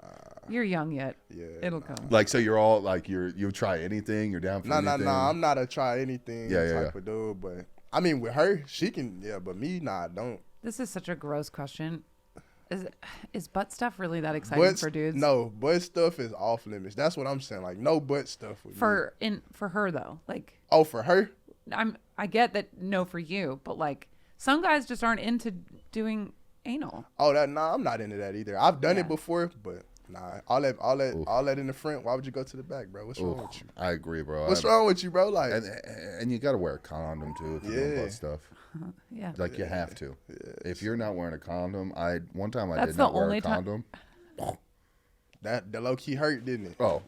You're young yet. Yeah, It'll come. Like, so you're all like, you'll try anything, you're down for Nah, anything? I'm not a try anything Yeah, type of dude. But I mean, with her, she can. Yeah, but me, nah, I don't. This is such a gross question. Is butt stuff really that exciting for dudes? No, butt stuff is off limits. That's what I'm saying. Like, no butt stuff with me. For her though, like Oh, for her? I get that. No, for you, but like some guys just aren't into doing anal. Oh, nah, I'm not into that either. I've done Yeah. it before, but nah, all that in the front. Why would you go to the back, bro? What's wrong with you? I agree, bro. What's wrong with you, bro? Like, And you got to wear a condom too if you're doing Yeah. butt stuff. Yeah. Like you have to. If you're not wearing a condom, one time I That's did the not wear only a time- condom. that the low key hurt, didn't it? Oh,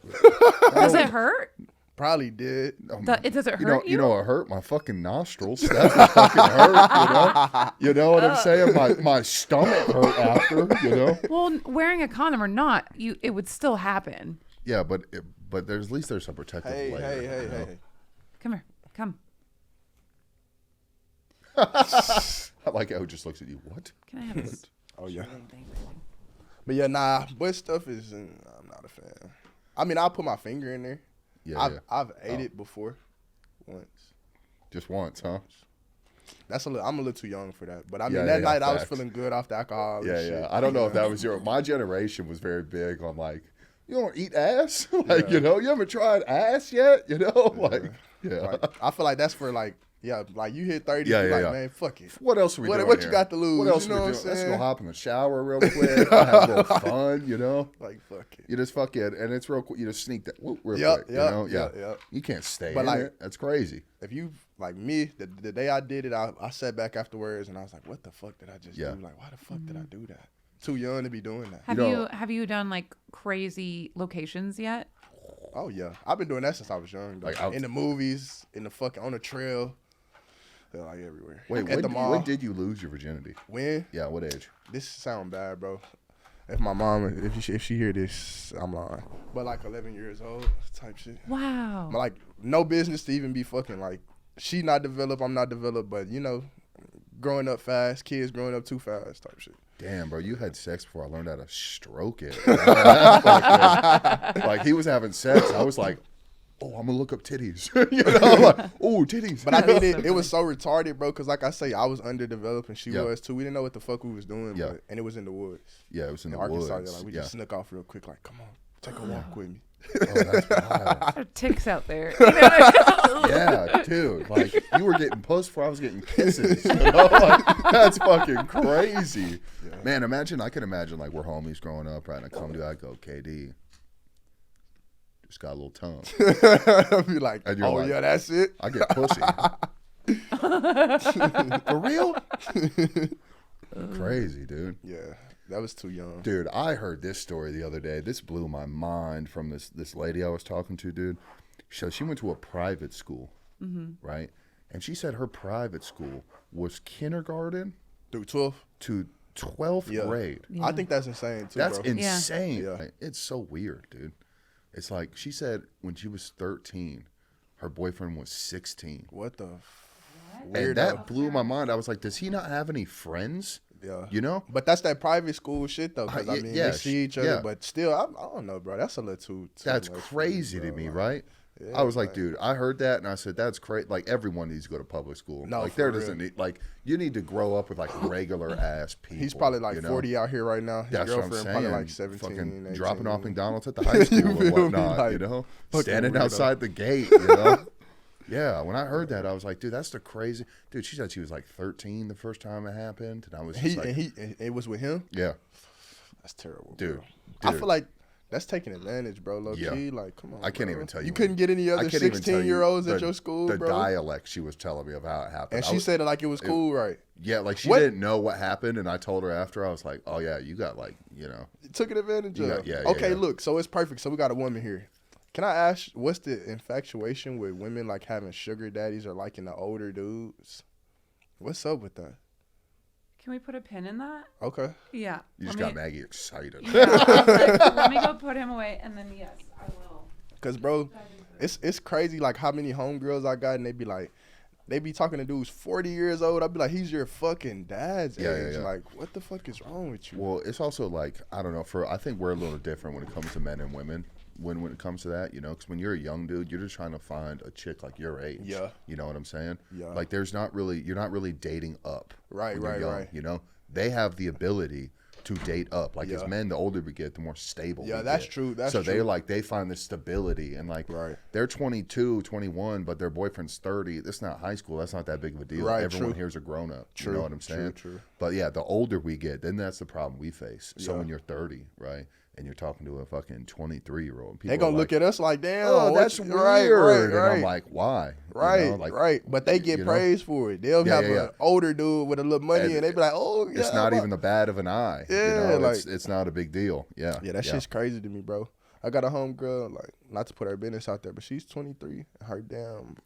Does it hurt? Probably did. Does it hurt you? you know, it hurt my fucking nostrils. That would fucking hurt. You know what I'm saying? My stomach hurt after. You know. Well, wearing a condom or not, it would still happen. Yeah, but there's at least there's a protective Hey, layer. hey, you hey, know? hey. Come here. Come. I like how it just looks at you. What? Can I have this? Oh yeah. thing? But yeah, nah, butt stuff is. I'm not a fan. I mean, I'll put my finger in there. Yeah, I've ate it before, once. just once, huh? I'm a little too young for that. But I mean, Yeah, that yeah, night I was facts. feeling good off the alcohol. and Yeah, shit. yeah. I don't know if that was my generation was very big on like, you don't eat ass, like you know, you haven't tried ass yet, you know, like yeah. Like, I feel like that's for like, yeah, like you hit 30, Yeah, you yeah, like, yeah. man, fuck it. What else are we doing What here? you got to lose? What else You know are we what I'm doing? Let's go saying? hop in the shower real quick. Have a little fun, you know. Like, fuck it. You just fuck it, and it's real quick. You just sneak that real Yep, quick, yep, you know. yep, Yeah, yep. you can't stay But in like- it. That's crazy. If you, like me, the day I did it, I sat back afterwards and I was like, what the fuck did I just Yeah. do? Like, why the fuck did I do that? Too young to be doing that. Have you done like crazy locations yet? Oh, yeah. I've been doing that since I was young. Though. Like out- in the movies, in the fucking, on the trail. They're like everywhere. Wait, at the mall. when did you lose your virginity? When? Yeah, what age? This sound bad, bro. If my mom, if she hear this, I'm lying. But like 11 years old type shit. Wow. But like no business to even be fucking like. She not developed, I'm not developed, but you know, growing up fast, kids growing up too fast type shit. Damn, bro, you had sex before I learned how to stroke it. Like he was having sex, I was like, oh, I'm gonna look up titties. You know, like, oh, titties. But I mean, it was so retarded, bro, because like I say, I was underdeveloped and she Yeah. was too. We didn't know what the fuck we was doing, Yeah. and it was in the woods. Yeah, it was in the Arkansas, woods. like we Yeah. just snuck off real quick, like, come on, take a walk with me. Oh, that's wild. There are ticks out there. You know what I mean? Yeah, dude. Like, you were getting puss before I was getting kisses. You know? Like, that's fucking crazy. Yeah. Man, I can imagine, like, we're homies growing up, right? And I come to you, I go, KD, just got a little tongue. I'd be like, And you're oh, like, yeah, that's it. I get pussy. For real? Crazy, dude. Yeah, that was too young. Dude, I heard this story the other day. This blew my mind from this lady I was talking to, dude. So she went to a private school, right? And she said her private school was kindergarten Through 12? to 12th grade. I think that's insane, too, That's bro. insane. Yeah. Like, it's so weird, dude. It's like she said when she was 13, her boyfriend was 16. What the And weirdo. that blew my mind. I was like, does he not have any friends? Yeah. You know? But that's that private school shit, though, because, I mean, yeah, they see each other, yeah. but still, I don't know, bro. That's a little too That's much for crazy bro. to me, Like, right? yeah, I was like, like- dude, I heard that and I said, that's crazy. Like, everyone needs to go to public school. No, like, for there real. doesn't need, like, you need to grow up with, like, regular ass people. He's probably like you know? 40 out here right now. His That's what I'm girlfriend saying. probably like 17, Fucking 18. dropping off McDonald's at the high school You and feel me? whatnot, Like, you know? fucking Standing weirdo. outside the gate, you know? Yeah, when I heard that, I was like, dude, that's the crazy. Dude, she said she was like 13 the first time it happened. And I was just like, And it was with him? yeah, That's terrible, dude. bro. I feel like that's taking advantage, bro, low Yeah. key. Like, come on, I can't bro. even tell you. You couldn't get any I other can't even tell you 16-year-olds at the- your school, the bro? dialect she was telling me of how it happened. And I she was- said it like it was cool, right? Yeah, like she What? didn't know what happened, and I told her after. I was like, "Oh yeah, you got like, you know." Took it advantage You of. got- yeah, okay, yeah. look, so it's perfect. So we got a woman here. Can I ask, what's the infatuation with women like having sugar daddies or liking the older dudes? What's up with that? Can we put a pin in that? Okay. Yeah. You just got Maggie excited. Yeah, I was like, let me go put him away, and then yes, I will. Cause bro, it's crazy like how many homegirls I got and they be talking to dudes 40 years old. I'd be like, he's your fucking dad's Yeah, yeah, age. yeah. Like, what the fuck is wrong with you? Well, it's also like I don't know. I think we're a little different when it comes to men and women. When it comes to that, you know, because when you're a young dude, you're just trying to find a chick like your age. Yeah. You know what I'm saying? Yeah. Like you're not really dating up. Right, when you're right, young, right. You know, they have the ability to date up. Like Yeah. as men, the older we get, the more stable. Yeah, we that's get. true, that's so true. they find this stability and like Right. they're 22, 21, but their boyfriend's 30. That's not high school. That's not that big of a deal. Right, Everyone true. here's a grown up. True, You know what I'm saying? true. But yeah, the older we get, then that's the problem we face. So Yeah. when you're 30, right, and you're talking to a fucking 23-year-old, They gonna look at us like, damn, oh, what that's you-" weird. Right, And I'm like, why? You right, know, like, right. But they get you know? praised for it. They'll Yeah, have yeah, an older dude with a little money, And and they be like, oh, yeah. It's not I'm even the bad of an eye. Yeah, you know? like- it's not a big deal. Yeah. Yeah, that shit's crazy to me, bro. I got a homegirl, like, not to put her business out there, but she's 23.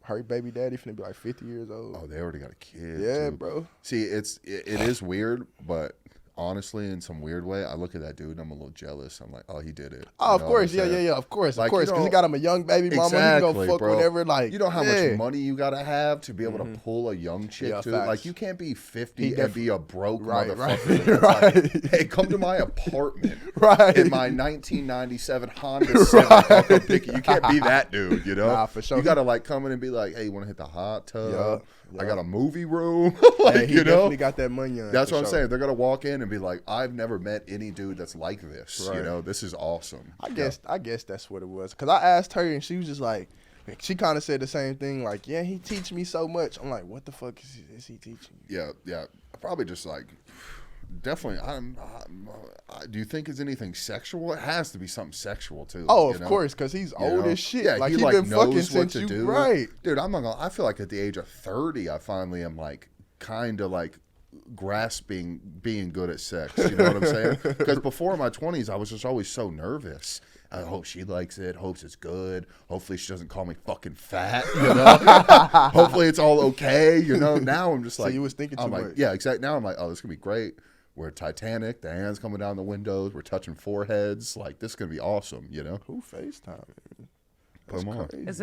Her baby daddy finna be like 50 years old. Oh, they already got a kid. yeah, too. bro. See, it is weird, but honestly, in some weird way, I look at that dude and I'm a little jealous. I'm like, oh, he did it. Oh, You of know course, what I'm saying? yeah, of course, Like, you because he don't- got him a young baby mama. Exactly, he can go fuck bro. whenever, like, You know how yeah. much money you gotta have to be able to pull a young chick Yeah, to facts. like you can't be 50 He and def- be a broke Right, motherfucker. right, That's like, right. hey, come to my apartment. Right. In my 1997 Honda Civic. I'll come pick you. You can't be that dude, you know? Nah, for sure. You gotta like come in and be like, hey, you wanna hit the hot tub? Yeah, I yeah. got a movie room. like, Yeah, he you know? definitely got that money on. That's for what I'm sure. saying. They're gonna walk in and be like, I've never met any dude that's like this. You Right. know, this is awesome. I guess that's what it was. Cause I asked her and she was just like, she kind of said the same thing. Like, yeah, he teach me so much. I'm like, what the fuck is he teaching you? Yeah. Probably just like, definitely. Do you think it's anything sexual? It has to be something sexual too. Oh, you of know? course, cause he's You old know? as shit. Yeah, like he he like been fucking knows what since to you do. right. Dude. I'm not gonna. I feel like at the age of 30, I finally am like kind of like grasping being good at sex. You know what I'm saying? Because before my 20s, I was just always so nervous. I hope she likes it. Hopes it's good. Hopefully she doesn't call me fucking fat. You know. Hopefully it's all okay. You know. Now I'm just like. you was thinking I'm too like, much. yeah, exactly. Now I'm like, oh, this is gonna be great. We're Titanic. The hands coming down the windows. We're touching foreheads. Like this is gonna be awesome. You know. Who FaceTime? Put 'em on. Crazy. Is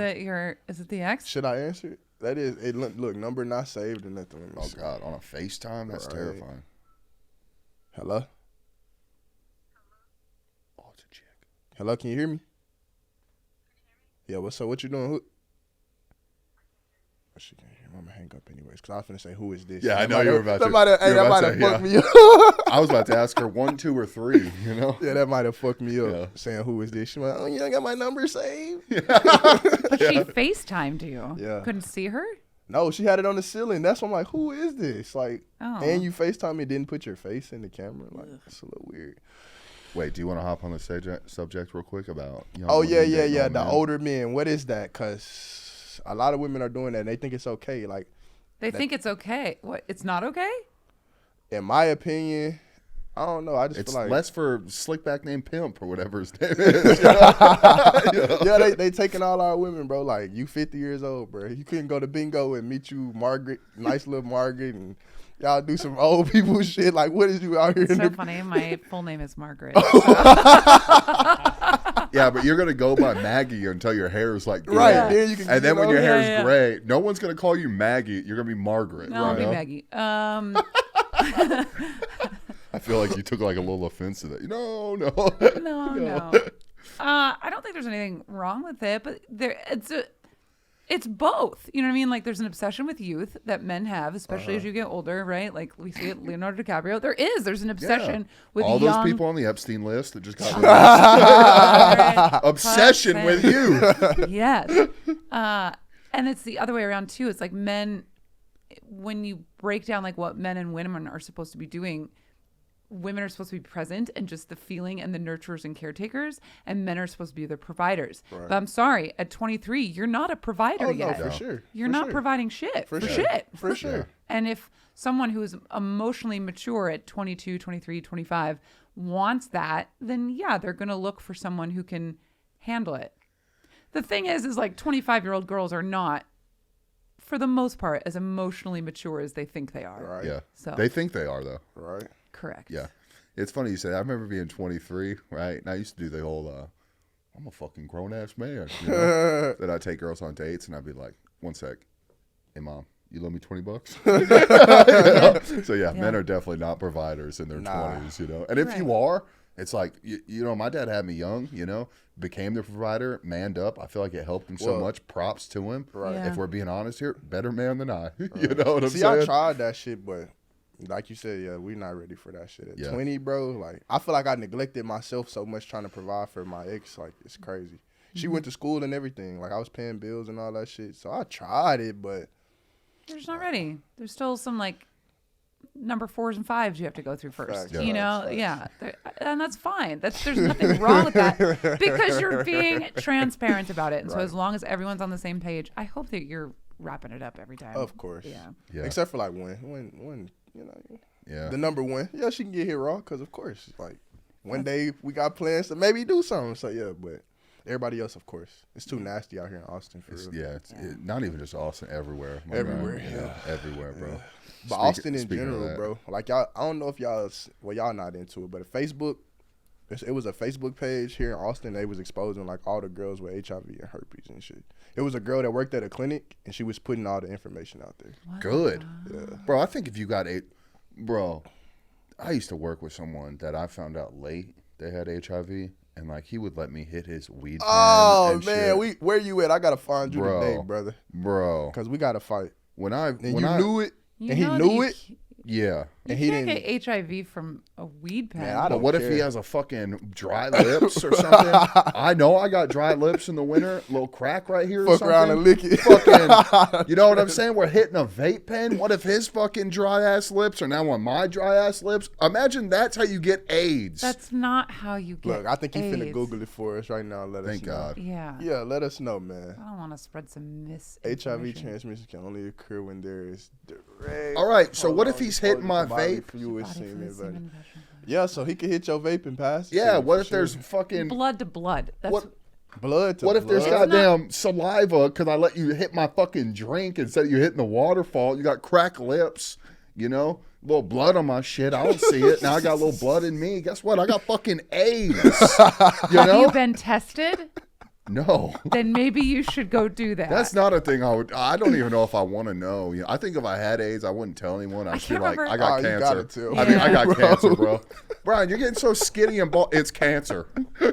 it the ex? Should I answer it? That is it. Look, number not saved or nothing. Let me Oh see. God, on a FaceTime, that's Right. terrifying. Hello. Oh, it's a chick. Hello, can you hear me? Yeah, what's up? What you doing? She can't hear. I'm gonna hang up anyways because I was finna say, who is this? Yeah, I That know might you were have- about that to. might have- Hey, you were that about might to have say, fucked me yeah. up. I was about to ask her 1, 2, or 3. You know. Yeah, that might have fucked me up. Yeah. Saying, who is this? She like, oh, you ain't got my number saved? But she FaceTimed you. Yeah. Couldn't see her? No, she had it on the ceiling. That's why I'm like, who is this? Like, Oh. and you FaceTime me, didn't put your face in the camera. Like, it's a little weird. Wait, do you want to hop on the subject real quick about? Young Oh, women yeah, dating old the men? older men. What is that? Because a lot of women are doing that, and they think it's okay. Like, They think it's okay. What? It's not okay? in my opinion, I don't know. I just It's feel like less for slickback named Pimp or whatever his name is. yeah, they taking all our women, bro. Like, you 50 years old, bro. You couldn't go to bingo and meet you Margaret, nice little Margaret, and y'all do some old people shit. Like, what is you out here? It's so funny. My full name is Margaret. Yeah, but you're gonna go by Maggie until your hair is like gray. Right, Yeah. then you can. And then when your hair is Yeah. gray, no one's gonna call you Maggie. You're gonna be Margaret. No, I'll you be know? Maggie. I feel like you took like a little offense to that. No. No. I don't think there's anything wrong with it, but it's both. You know what I mean? Like, there's an obsession with youth that men have, especially as you get older, right? Like, we see it Leonardo DiCaprio. There's an obsession with all young those people on the Epstein list that just got Right. obsession with you. Yes. And it's the other way around too. It's like men, when you break down like what men and women are supposed to be doing, women are supposed to be present and just the feeling and the nurturers and caretakers, and men are supposed to be the providers. Right. But I'm sorry, at 23, you're not a provider Oh, no, yet. for sure. You're For not sure. providing shit for sure. shit. For sure. And if someone who is emotionally mature at 22, 23, 25 wants that, then yeah, they're going to look for someone who can handle it. The thing is like 25-year-old girls are not, for the most part, as emotionally mature as they think they are. Right. Yeah. So- They think they are though. Right. Correct. Yeah. It's funny you say that. I remember being 23, right? And I used to do the whole, I'm a fucking grown ass man. You know? That I'd take girls on dates and I'd be like, 1 sec. Hey, mom, you loan me $20? You know? So, yeah, men are definitely not providers in their 20s, you know? And if you are, it's like, you know, my dad had me young, you know, became the provider, manned up. I feel like it helped him so much. Props to him. Right. Yeah. If we're being honest here, better man than I. You know what I'm See, saying? I tried that shit, but like you said, yeah, we're not ready for that shit. At 20, bro, like, I feel like I neglected myself so much trying to provide for my ex. Like, it's crazy. She went to school and everything. Like, I was paying bills and all that shit. So I tried it, but They're just not ready. There's still some like number 4s and 5s you have to go through first. Facts, You know, facts. yeah, and that's fine. There's nothing wrong with that because you're being transparent about it. And so as long as everyone's on the same page, I hope that you're wrapping it up every time. of course. Yeah. Except for like when you know, Yeah. the number one, yeah, she can get here raw because of course, like one day we got plans to maybe do something. So yeah, but everybody else, of course, it's too nasty out here in Austin for real. Yeah, it's not even just Austin, everywhere. my Everywhere, guy. yeah. Everywhere, bro. But Austin in general, bro. Like y'all, I don't know if y'all not into it, but Facebook, it was a Facebook page here in Austin. They was exposing like all the girls with HIV and herpes and shit. It was a girl that worked at a clinic and she was putting all the information out there. Good. Yeah. Bro, I think if you got bro, I used to work with someone that I found out late they had HIV, and like he would let me hit his weed pen Oh and man, shit. where you at? I gotta find you Bro. today, brother, Bro, because we gotta fight. when And you knew it, You and he know that knew you it. yeah. And You he can't didn't. get HIV from a weed pen. Man, I But don't what if he care. has a fucking dry lips or something? I know I got dry lips in the winter, little crack right here or Fuck something. around and lick it. Fucking, you know what I'm saying? We're hitting a vape pen. What if his fucking dry ass lips are now on my dry ass lips? Imagine that's how you get AIDS. That's not how you get Look, I think he finna AIDS. Google it for us right now. And let Thank us know. God. Yeah. Yeah, let us know, man. I don't want to spread some misinformation. HIV transmission can only occur when there is direct. All right, so Hold what on, if he's exposure hitting my to bodily vape? fluid Body semen, fluid, but- semen, vaginal fluid. Yeah, so he could hit your vape and pass. it Yeah, to you what for if there's sure. fucking Blood to blood. That's what? blood to What if there's blood? goddamn saliva because I let you hit my fucking drink instead of you hitting the waterfall? You got cracked lips, you know? Little blood on my shit. I don't see it. Now I got a little blood in me. Guess what? I got fucking AIDS. You Have know? you been tested? No. then maybe you should go do that. That's not a thing I don't even know if I want to know. You know, I think if I had AIDS, I wouldn't tell anyone. I'd be can't like, remember- I got Oh, you cancer. gotta tell. I mean, I got Yeah. cancer, bro. Brian, you're getting so skinny and bald. It's cancer.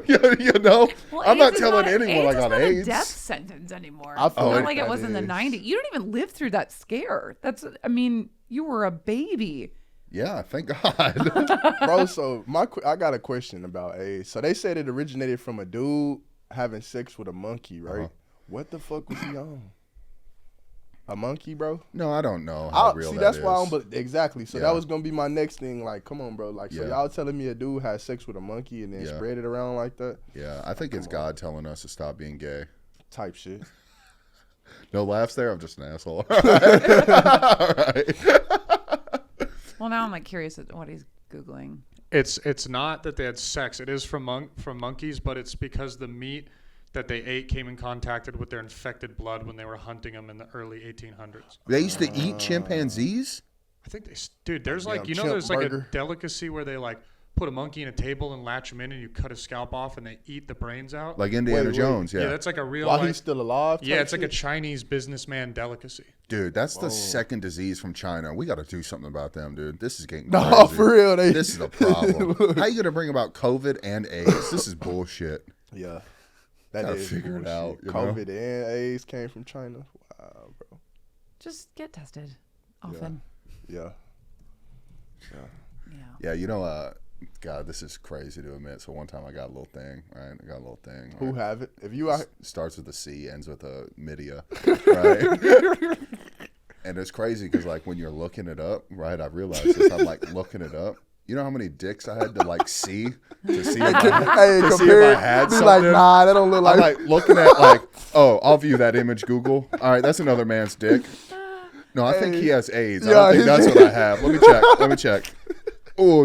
you know? Well, I'm not AIDS is telling anyone I AIDS is got not AIDS. a death sentence anymore. I feel Not like like it that was in the is. 90s. You don't even live through that scare. I mean, you were a baby. Yeah, thank God. Bro, so I got a question about AIDS. So they said it originated from a dude having sex with a monkey, right? Uh-huh. What the fuck was he on? A monkey, bro? No, I don't know how real See, that that's is. why I'm. But exactly. So Yeah. that was gonna be my next thing. Like, come on, bro. Like, so Yeah. y'all telling me a dude had sex with a monkey and then Yeah. spread it around like that? Yeah, I think it's God telling us to stop being gay. Type shit. No laughs there. I'm just an asshole. All right. Well, now I'm like curious at what he's Googling. It's not that they had sex. It is from monkeys, but it's because the meat that they ate came in contact with their infected blood when they were hunting them in the early 1800s. They used to eat chimpanzees? I think dude, there's like, Damn, there's like chimp burger. a delicacy where they like put a monkey in a table and latch him in and you cut his scalp off and they eat the brains out. Like Indiana Wait. Jones, yeah, yeah. that's like a real While like, he's still alive? yeah, type it's like a shit? Chinese businessman delicacy. Dude, that's the second disease from China. We got to do something about them, dude. This is getting crazy. No, for real. This is a problem. How you going to bring about COVID and AIDS? This is bullshit. Yeah. That Gotta is figure it bullshit. out, you know? COVID and AIDS came from China. Wow, bro. Just get tested often. Yeah. Yeah. Yeah, God, this is crazy to admit. So one time I got a little thing, right? I got a little thing. Who right? have it? If you are, Starts with a C, ends with a media, right? And it's crazy because like when you're looking it up, right? I realized this. I'm like looking it up. You know how many dicks I had to like see to see if I had be something? like, nah, that don't look I'm like. like looking at like, oh, I'll view that image, Google. All right, that's another man's dick. No, I think he has AIDS. I Yeah, don't think that's he's- what I have. Let me check. Oh,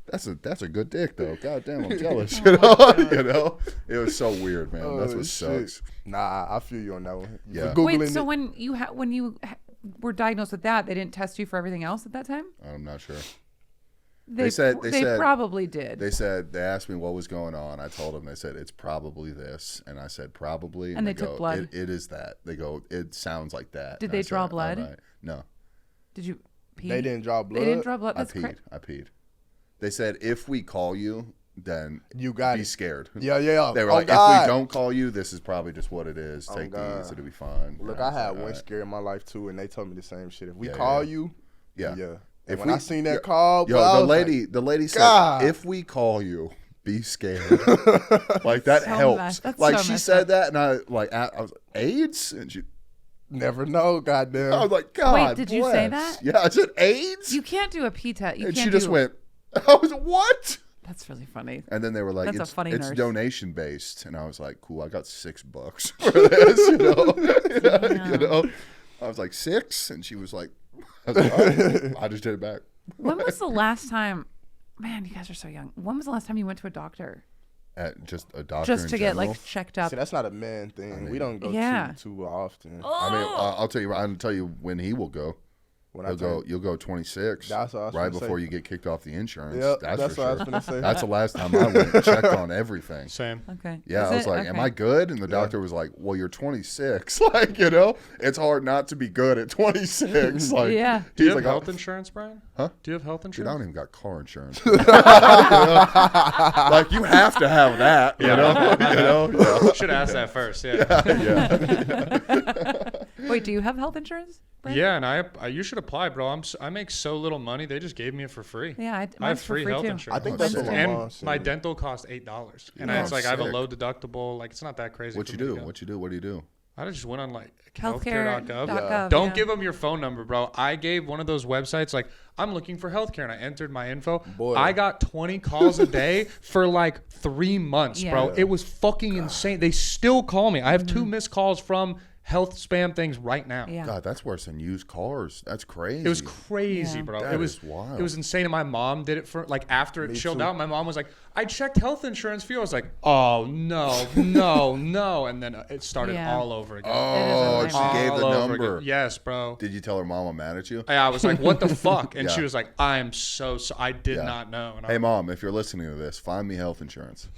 that's a good dick though. God damn, I'm jealous. You know, it was so weird, man. That's Oh, what shit. sucks. Nah, I feel you on that one. Yeah. For Wait, Googling so it, when you were diagnosed with that, they didn't test you for everything else at that time? I'm not sure. They said- probably did. They asked me what was going on. I told them. They said it's probably this, and I said probably. And they go, took blood? It is that. They go, it sounds like that. Did And they I said, draw "All blood? right." No, Did you pee? they didn't draw blood. They didn't draw blood. That's crazy. I peed. They said if we call you, then You got be it. scared. Yeah. They were Oh, like, God. if we don't call you, this is probably just what it is. Take God. these, it'll be fine. Look, And I was had like, one "All right." scare in my life too, and they told me the same shit. If we Yeah, call yeah. you, Yeah. yeah. If And when we- I seen that yo- call, Yo, bro, I the was lady, like, the lady said, God. if we call you, be scared. Like that So helps. messed- that's Like so she messed said up. that, and I was like, AIDS, and she. never know, goddamn. I was like, God. did you say bless." that? Yeah, I said AIDS, You can't do a pee test. You and can't she just do- went. I was what? That's really funny. And then they were like, That's a it's funny it's nurse. donation based, and I was like, cool. I got $6 for this, you know. You know. I was like 6, and she was like, I was like, all right. I just did it back. When was the last time? Man, you guys are so young. When was the last time you went to a doctor At just a doctor just in to get general. like checked up? See, that's not a man thing. We don't go Yeah. too often. I mean, I'll tell you. I'll tell you when he will go. When He'll I tell go. You'll go 26. That's what I was right gonna before say. you get kicked off the insurance. Yep, that's that's for what I sure. was gonna say. That's the last time I went and checked on everything. Same. Okay. Yeah, Is I was it? like, "Am Okay. I good?" And the doctor was like, "Well, you're 26. Like, you know, it's hard not to be good at 26. Like, Yeah. Do you he's have like, health insurance, Brian? Huh? Do you have health Dude, I don't insurance? even got car insurance. You know? Like, you have to have that. You know, you know. Yeah. Should ask that first. Yeah. Wait, do you have health insurance? Brent? Yeah, and you should apply, bro. I make so little money. They just gave me it for free. Yeah, I have mine's for free health too. insurance. I think that's Oh, what my and mom said. my dental costs $8, and Yeah, it's like I have a sick. low deductible. Like it's not that crazy. What for you me to do? go. What you do? What do you do? I just went on like Healthcare.gov. healthcare.gov. Don't give them your phone number, bro. I gave one of those websites like I'm looking for healthcare, and I entered my info. Boy. I got 20 calls a day for like 3 months, bro. Yeah. It was fucking insane. They still call me. I have 2 missed calls from health spam things right now. Yeah. God, that's worse than used cars. That's crazy. It was crazy, Yeah. bro. That It was is wild. It was insane. And my mom did it for like after it Me chilled too. out. My mom was like, "I checked health insurance for you." I was like, "Oh no, no!" And then it started Yeah. all over again. Oh, It is a she gave All the over number. again. Yes, bro. Did you tell her mama mad at you? I was like, "What the fuck?" And she Yeah. was like, "I'm so I did Yeah. not know." And Hey, Mom, if you're listening to this, find me health insurance.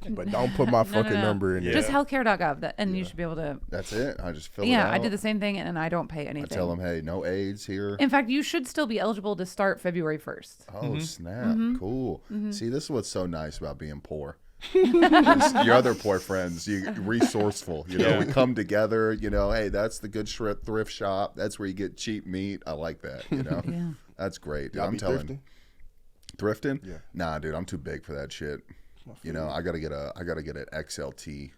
But don't put my fucking number in there. Just healthcare.gov, and you should be able to. That's it. I just fill it Yeah, out. I did the same thing, and I don't pay I anything. tell them, hey, no AIDS here. In fact, you should still be eligible to start February 1st. Oh, snap. Cool. See, this is what's so nice about being poor. Your other poor friends, you resourceful. You know, we come together. You know, hey, that's the good thrift shop. That's where you get cheap meat. I like that. You know, Yeah. that's great. Dude. Y'all I'm be telling. Thrifting? Yeah. Nah, dude, I'm too big for that shit. You know, I gotta get an XLT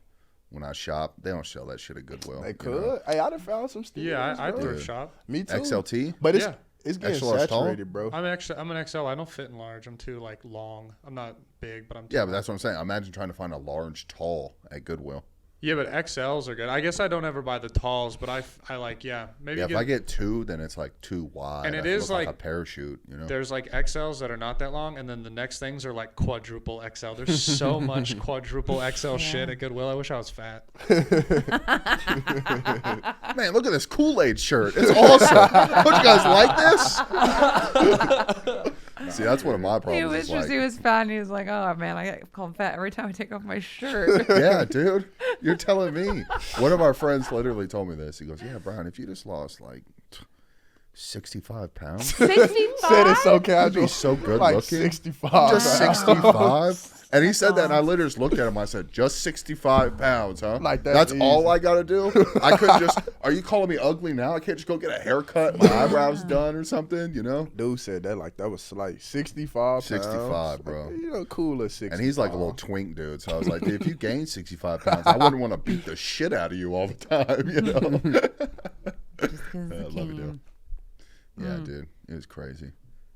when I shop. They don't sell that shit at Goodwill. They you could. know? Hey, I'd have found some steals. yeah, I bro. thrift shop. Me too. XLT? But Yeah. it's getting Extra large tall? saturated, bro. I'm an XL. I don't fit in large. I'm too like long. I'm not big, but I'm too Yeah, but that's what I'm saying. Imagine trying to find a large tall at Goodwill. Yeah, but XLs are good. I guess I don't ever buy the talls, but I like, maybe Yeah, if I get two, then it's like too wide. And it I is look like a like- parachute, you know? there's like XLs that are not that long, and then the next things are like quadruple XL. There's so much quadruple XL shit at Goodwill. I wish I was fat. Man, look at this Kool-Aid shirt. It's awesome. Don't you guys like this? See, that's one of my He problems. was is just, like, he was fat, and he was like, oh, man, I get called fat every time I take off my shirt. yeah, dude, you're telling me. One of our friends literally told me this. He goes, yeah, Brian, if you just lost like 65 pounds, 65? Said it so you'd casual. be so good like looking. 65. Just 65? And he said that, and I literally just looked at him. I said, just 65 pounds, huh? Like, that's that's all easy. I got to do? I couldn't just, are you calling me ugly now? I can't just go get a haircut, my eyebrows done or something, you know? Dude said that like that was like 65 65, pounds. bro. Like, you know, cool at 65. And he's like a little twink dude. So I was like, dude, if you gain 65 pounds, I wouldn't want to beat the shit out of you all the time, you know? Just because I the love it, dude. king. Yeah, dude. It was crazy.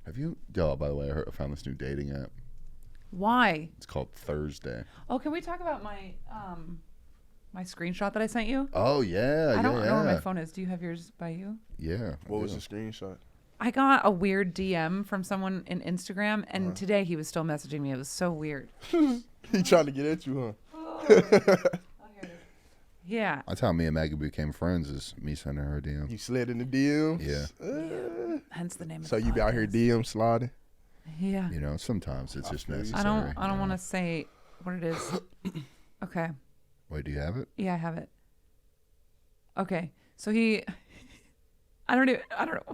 Have you, by the way, I found this new dating app. Why? It's called Thursday. Oh, can we talk about my my screenshot that I sent you? Oh, yeah. I don't know where my yeah. phone is. Do you have yours by you? Yeah. What was yeah. the screenshot? I got a weird DM from someone in Instagram, and today he was still messaging me. It was so weird. He trying to get at you, Yeah. That's how me and Maggie became friends, is me sending her a huh? DM. You slid in the DMs? Yeah. Hence the name of So the you be out here podcast. DM sliding? Yeah. You know, sometimes it's just feel you. necessary. I don't want to say what it is. Okay. Wait, do you have it? Yeah, I have it. Okay. So he I don't know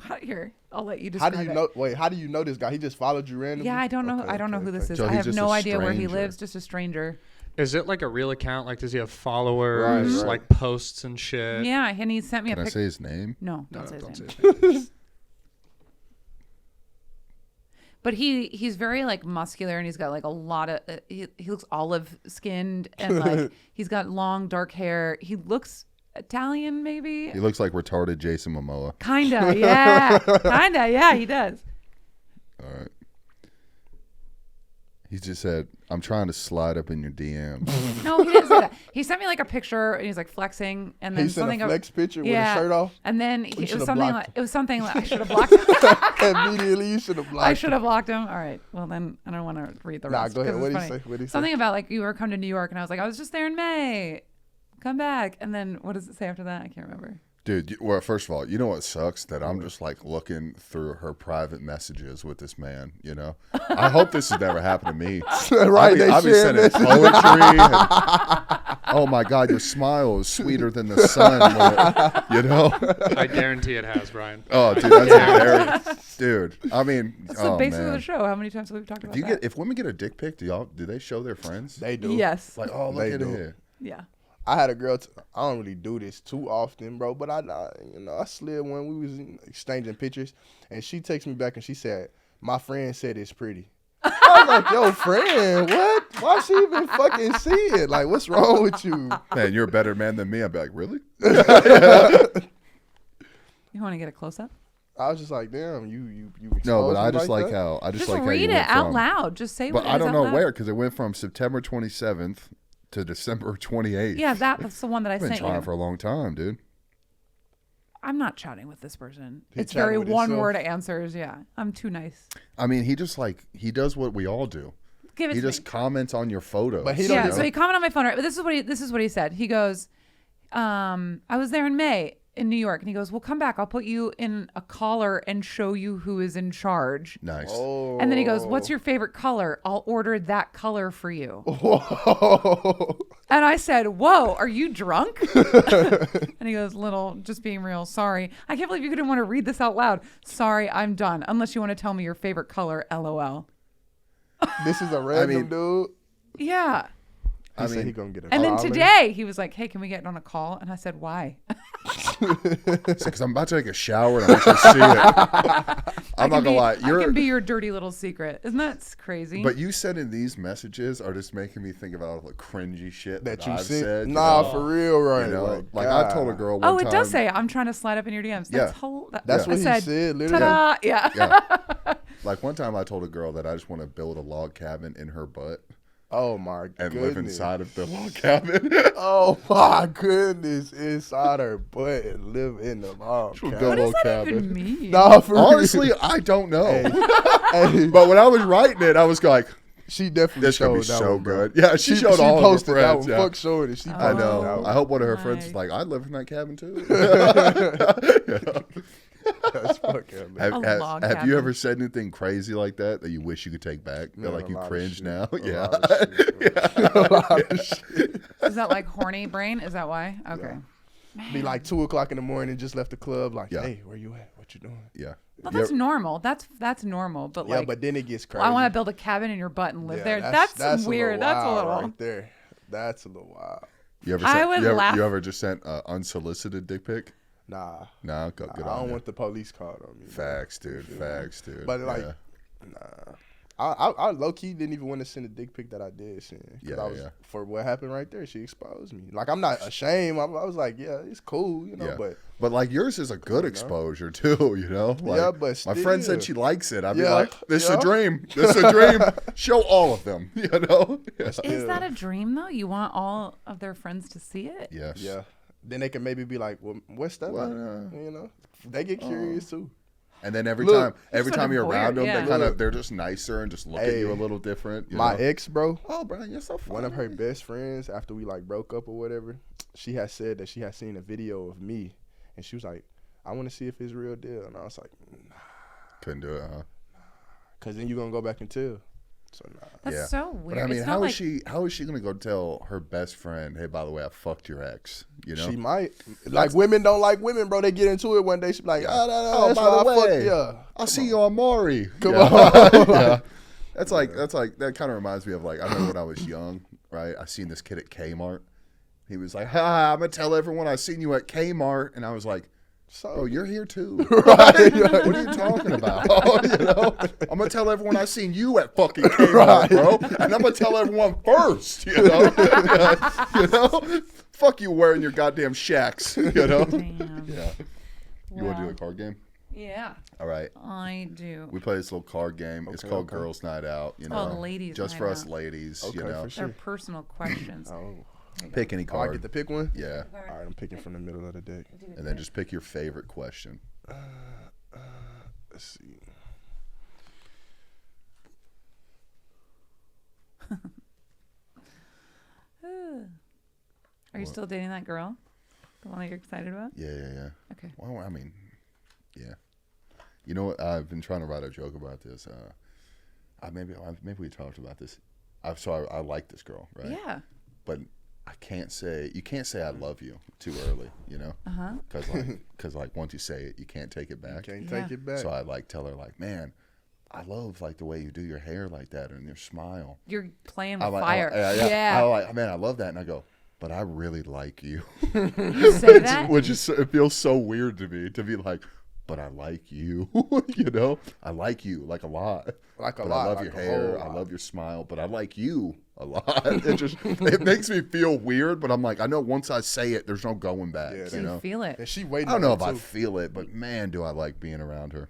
how here. I'll let you How describe do you it. know? Wait, how do you know this guy? He just followed you randomly? Yeah, I don't know. Okay, I don't know okay, who this okay. is. So I he's have just no a idea where he stranger. lives. Just a stranger. Is it like a real account? Like, does he have followers, Right. like posts and shit? Yeah, and he sent me Can a I picture. say his name? No, No, don't say his don't name. say his name. But he's very like muscular, and he's got like a lot of he looks olive skinned, and like he's got long dark hair. He looks Italian, maybe. He looks like retarded Jason Momoa. Kinda, yeah. Kinda, yeah, he does. All right. He just said, I'm trying to slide up in your DMs. No, he didn't say that. He sent me like a picture, and he's like flexing, and then He sent something a flex picture with yeah, a shirt off? and then it should've was something blocked like him. it was something like I should have blocked him. Immediately, you should have blocked I should have blocked him. All right. Well, then I don't want to read the Nah, rest. go ahead. 'cause What'd it's he funny. say? What'd he say? Something about like you were coming to New York, and I was like, I was just there in May. Come back. And then what does it say after that? I can't remember. Dude, well, first of all, you know what sucks? That I'm just like looking through her private messages with this man, you know? I hope this has never happened to me. Right, they I'll be sharing sending this. poetry. Oh my God, your smile is sweeter than the sun, you know? I guarantee it has, Brian. Oh, dude, that's hilarious. Dude, I mean, That's the basis of man. the show. How many times have we talked about Do you that? get, if women get a dick pic, do they show their friends? They do. Yes. Like, oh, look They at do. it. Yeah. I had a girl. I don't really do this too often, bro. But I slid when we was exchanging pictures, and she texted me back and she said, "My friend said it's pretty." I was like, "Yo, friend, what? Why she even fucking see it? Like, what's wrong with you?" Man, you're a better man than me. I'd be like, really? You want to get a close up? I was just like, "Damn, you." No, but exposed I me just like that? how I just Just like how you read it went out from- loud. Just say But what it I is don't out know loud. where, because it went from September 27th to December 28th. Yeah, that's the one that I I've been sent trying you. for a long time, dude. I'm not chatting with this person. He It's chatting very with one himself? word answers. Yeah, I'm too nice. I mean, he just like he does what we all do. Give it He to just me. comments on your photos. But he you don't Yeah, know? so he commented on my phone. Right, but this is what he said. He goes, I was there in May in New York, and he goes, "Well, come back. I'll put you in a collar and show you who is in charge." Nice. Oh. And then he goes, "What's your favorite color? I'll order that color for you." Whoa. And I said, "Whoa, are you drunk?" And he goes, "Little, just being real. Sorry. I can't believe you didn't want to read this out loud. Sorry, I'm done. Unless you want to tell me your favorite color, LOL." This is a random mean- dude. Yeah. He I said mean- he gonna get a And then collar. today he was like, "Hey, can we get on a call?" And I said, "Why?" Because I'm about to take a shower and I want you to see it. I'm not gonna lie. I can be your dirty little secret. Isn't that crazy? But you sending these messages are just making me think about all the cringy shit that that you I've seen. said. you Nah, know? for real, right? You know, like God. I told a girl one oh, time. it does say I'm trying to slide up in your DMs. That's Yeah. That's I what he said, literally. Ta-da! Yeah. Yeah. Like one time I told a girl that I just want to build a log cabin in her butt Oh my and goodness. live inside of the log cabin. Oh my goodness, inside her butt and live in the log Build cabin. a little What does that cabin. even mean? Nah, for Honestly, I don't know. Hey, But when I was writing it, I was like, she definitely this showed could be that so one, bro. good. Yeah, she showed all posted of her friends. that one. Yeah. Fuck showed it. She posted I that know. one. I hope one of her friends is my- like, I live in that cabin too. That's fucking Have, log have you cabin. ever said anything crazy like that you wish you could take back? That, Man, like a you lot of cringe shit. now? A Yeah. lot of shit, bro. A lot of shit. Is that like horny brain? Is that why? Okay. Be like 2:00 in the morning, just left the club. Like, Yeah. hey, where you at? What you doing? Yeah. Well, You that's ever- normal. That's normal. But Yeah, like, but then it gets crazy. I want to build a cabin in your butt and live Yeah, there. That's a weird. little That's a wild little. right there. That's a little wild. You ever I sent, would you ever, laugh. you ever just sent an unsolicited dick pic? Nah, No, good I on don't you. want the police called on me. bro. Facts, dude. Facts, dude. But like, yeah. nah. I low key didn't even want to send a dick pic that I did send. 'Cause Yeah, I was, yeah. For what happened right there, she exposed me. Like, I'm not ashamed. I was like, yeah, it's cool, you know. Yeah. But like yours is a good exposure too, you know. Like, Yeah, but my friend said still. she likes it. I'd be Yeah, like, "This is yeah. a dream. This is a dream. Show all of them." You know. Yeah. Is that a dream though? You want all of their friends to see it? Yes. yeah, then they can maybe be like, well, what's that? Well, like? You know, they get curious too. And then every Look, time sort of you're around voyeur, them, yeah. they kind of they're just nicer and just look at you a little different. You My know? ex, bro, Oh, Brian, you're so funny. one of her best friends, after we like broke up or whatever, she had said that she had seen a video of me, and she was like, I want to see if it's real deal, and I was like, nah, Couldn't do it, huh? cause then you gonna go back and tell. So nah. That's Yeah. so weird. But I mean, It's how not is like, how is she gonna go tell her best friend, "Hey, by the way, I fucked your ex"? You know. She might. Like, women don't like women, bro. They get into it one day. She be like, Oh, that's by the why I fucked way, ya. I'll see you on Maury. Come Yeah. on. Yeah. That's like that kind of reminds me of like I remember when I was young, right? I seen this kid at Kmart. He was like, "Hi, I'm gonna tell everyone I seen you at Kmart," and I was like, So, "Bro, you're here too. What are you talking about? You know, I'm gonna tell everyone I seen you at fucking Kmart, bro, and I'm gonna tell everyone first. You know, you know, fuck you wearing your goddamn shacks. You know, damn. yeah. You want to do Wow. a card game? Yeah, All right. I do. We play this little card game. It's called okay. Girls Night Out. You know, called Ladies just Night for us Out. ladies. Okay, you know, for sure. They're personal questions. oh, pick any I card. get to pick one? Yeah, All right, I'm picking from the middle of the deck. and then just pick your favorite question. Let's see. Are you still dating that girl? The one that you're excited about? Yeah. Okay. Well, I mean, yeah. You know what? I've been trying to write a joke about this. Maybe we talked about this. I like this girl, right? Yeah. But you can't say I love you too early, you know? Uh-huh. Because like once you say it, you can't take it back. Can't Yeah. take it back. So I like tell her like, man, I love like the way you do your hair like that and your smile. You're playing I with like, fire. yeah. I like, man, I love that. And I go, but I really like you. You say that? Which is it feels so weird to me to be like, but I like you. You know, I like you like a lot. Like a But lot, I love like your a hair. whole I lot. love your smile. But I like you a lot. It makes me feel weird. But I'm like, I know once I say it, there's no going back. Yeah, Do you you know. feel it? And she waiting I don't on know it, if I too. feel it, but man, do I like being around her.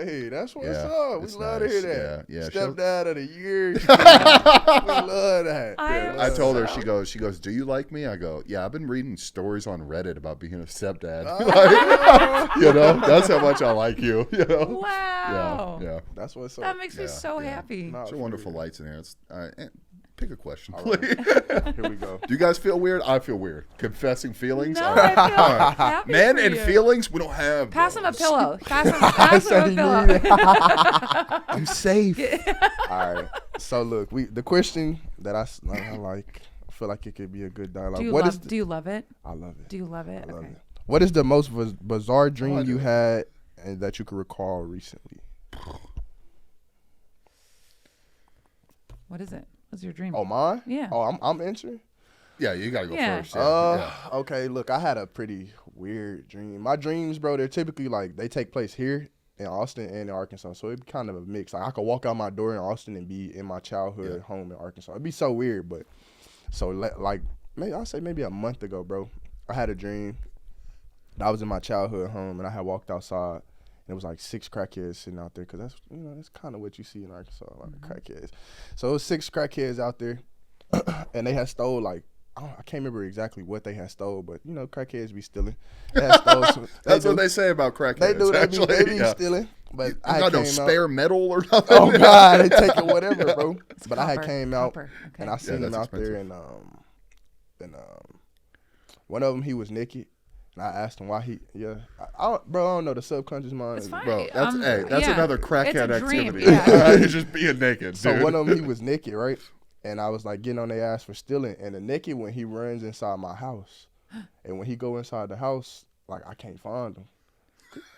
Hey, that's what's Yeah, up. We it's love to hear nice. that. Yeah, she'll- Stepdad of the year. We love that. I told her, she goes, do you like me? I go, yeah, I've been reading stories on Reddit about being a stepdad. Like, you know, that's how much I like you. You know. Wow. Yeah. That's what's up. That makes me Yeah, so yeah. happy. Nah, There's for wonderful real. lights in here. It's, pick a question, All please. right. Here we go. Do you guys feel weird? I feel weird. Confessing feelings. No, All right. I feel happy Men for and you. feelings, we don't have. Pass him a those. pillow. Pass him a pillow. I'm safe. All right. So look, the question that I like, I feel like it could be a good dialogue. Do you What love? is Do you love it? I love it. Do you love it? I love Okay. it. What is the most bizarre dream I you do. had and that you could recall recently? What is it? What's your dream? Oh, mine? Yeah. Oh, I'm answering. Yeah, you gotta go Yeah. first. Yeah. Okay. Look, I had a pretty weird dream. My dreams, bro, they're typically like they take place here in Austin and in Arkansas, so it'd be kind of a mix. Like I could walk out my door in Austin and be in my childhood home in Arkansas. It'd be so weird, but so like maybe I'll say maybe a month ago, bro, I had a dream that I was in my childhood home and I had walked outside. And it was like 6 crackheads sitting out there because that's that's kind of what you see in Arkansas, a lot of crackheads. So it was 6 crackheads out there, and they had stole like I can't remember exactly what they had stole, but crackheads be stealing. They had stole some, That's what they say about crackheads. They do. Actually, They be yeah. stealing. But You I got no came spare out. metal or nothing. Oh God, they taking whatever, bro. But I had copper. came out Copper. Okay. and I seen him that's out there, and one of them he was naked. And I asked him why he, I don't know the subconscious mind. It's fine. Bro, that's yeah. another It's crackhead a dream, activity. yeah. You're just being naked. So dude. one of them, he was naked, right? And I was like getting on their ass for stealing. And the naked when he runs inside my house. And when he go inside the house, like I can't find him.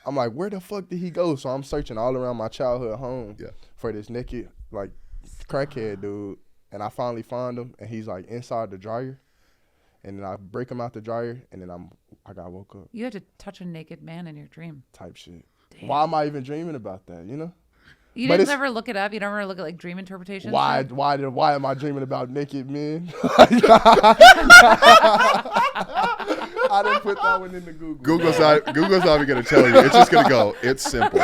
I'm like, where the fuck did he go? So I'm searching all around my childhood home for this naked, like, crackhead dude. And I finally find him. And he's like inside the dryer. And then I break him out the dryer. And then I got woke up. You had to touch a naked man in your dream. Type shit. Damn. Why am I even dreaming about that, You But didn't it's- ever look it up. You don't ever look at like dream interpretations. Why am I dreaming about naked men? I didn't put that one into Google. Google's not even gonna tell you. It's just gonna go. It's simple.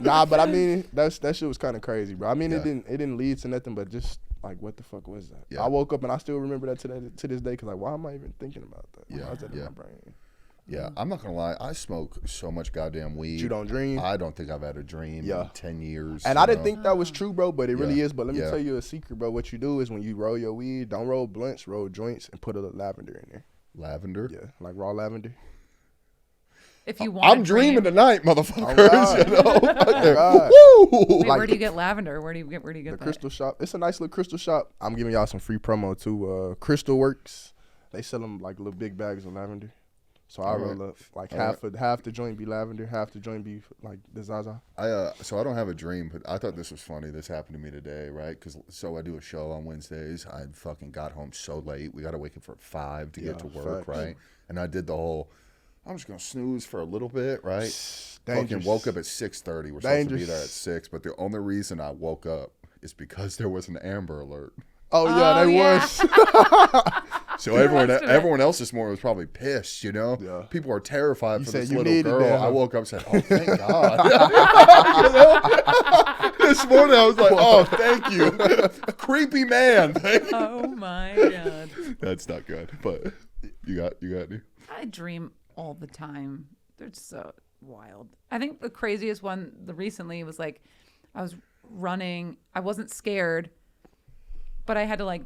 Nah, but I mean that shit was kind of crazy, bro. I mean Yeah. it didn't lead to nothing, but just like what the fuck was that? Yeah. I woke up and I still remember that to this day because like why am I even thinking about that? Yeah, Why is that in yeah. my brain? Yeah, I'm not gonna lie. I smoke so much goddamn weed. You don't dream? I don't think I've had a dream in 10 years. And you I didn't know? think that was true, bro, but it really Yeah. is. But let me Yeah. tell you a secret, bro. What you do is when you roll your weed, don't roll blunts, roll joints, and put a little lavender in there. Lavender. Yeah, like raw lavender. If you want, I'm dreaming tonight, motherfuckers. God. You know? God. Woo! Wait, like- where do you get lavender? Where do you get The that? crystal shop. It's a nice little crystal shop. I'm giving y'all some free promo too. Crystal Works. They sell them like little big bags of lavender. So I roll up like half the joint be lavender, half the joint be like the Zaza. So I don't have a dream, but I thought this was funny. This happened to me today, right? So I do a show on Wednesdays. I fucking got home so late. We got to wake up for 5 to get to work, facts. right? And I did the whole, I'm just going to snooze for a little bit, right? Dangerous. Fucking woke up at 6:30. We're supposed to be there at 6, but the only reason I woke up is because there was an Amber Alert. Oh yeah, Oh, they yeah. was. So everyone Most of it. everyone else this morning was probably pissed, you know? Yeah. People are terrified You for said this you little needed girl. that, huh? I woke up and said, oh, thank God. You know? This morning I was like, oh, thank you. Creepy man. Thank you. Oh my god. That's not good, but you got any? I dream all the time. They're so wild. I think the craziest one recently was like I was running. I wasn't scared, but I had to like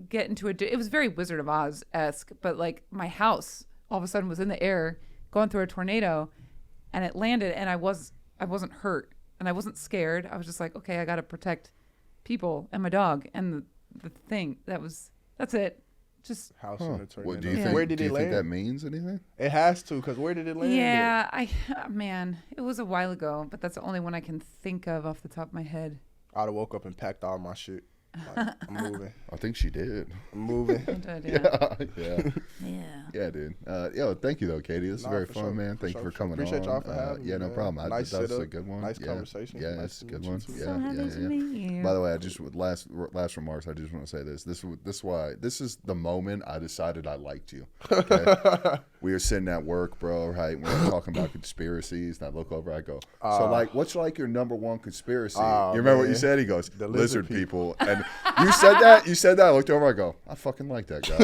get into it was very Wizard of Oz-esque, but like my house all of a sudden was in the air going through a tornado and it landed and I wasn't hurt and I wasn't scared. I was just like, okay, I got to protect people and my dog and the thing. That's it. Just House in the tornado. What do you Yeah. think? Where did do it you think land? that means anything? It has to, cause where did it land? yeah, man, it was a while ago, but that's the only one I can think of off the top of my head. I'd have woke up and packed all my shit. Like, I'm moving. I think she did. I'm moving. Yeah. Yeah. Yeah, dude. Yo, thank you though, Katie. This is Nah, very for fun, sure, man. for Thank you sure, for for sure. coming Appreciate on. y'all for having yeah, me, no man. problem. Nice That was a setup, good one. nice Yeah. conversation. Yeah, Nice it's a to good meet you one. too. Yeah, So happy yeah, to yeah. meet you. By the way, I just with last remarks, I just want to say this. This is the moment I decided I liked you. Okay? we were sitting at work, bro, right? We were talking about conspiracies, and I look over, I go, so like, what's like your number one conspiracy? You remember what you said? He goes, the lizard people. And you said that. I looked over, I go, I fucking like that guy.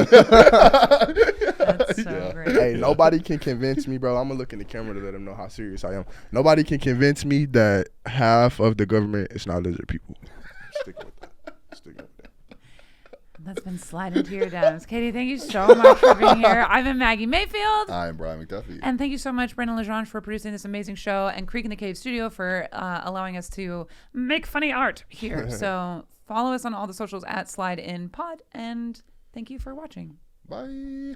That's so great. Hey, nobody can convince me, bro. I'm gonna look in the camera to let them know how serious I am. Nobody can convince me that half of the government is not lizard people. Stick with that. That's been Slide Into Your DMs. Katie, thank you so much for being here. I've been Maggie Mayfield. I'm Brian Macduffee. And thank you so much, Brendan Legendre, for producing this amazing show, and Creek in the Cave Studio for allowing us to make funny art here. So follow us on all the socials at Slide In Pod, and thank you for watching. Bye.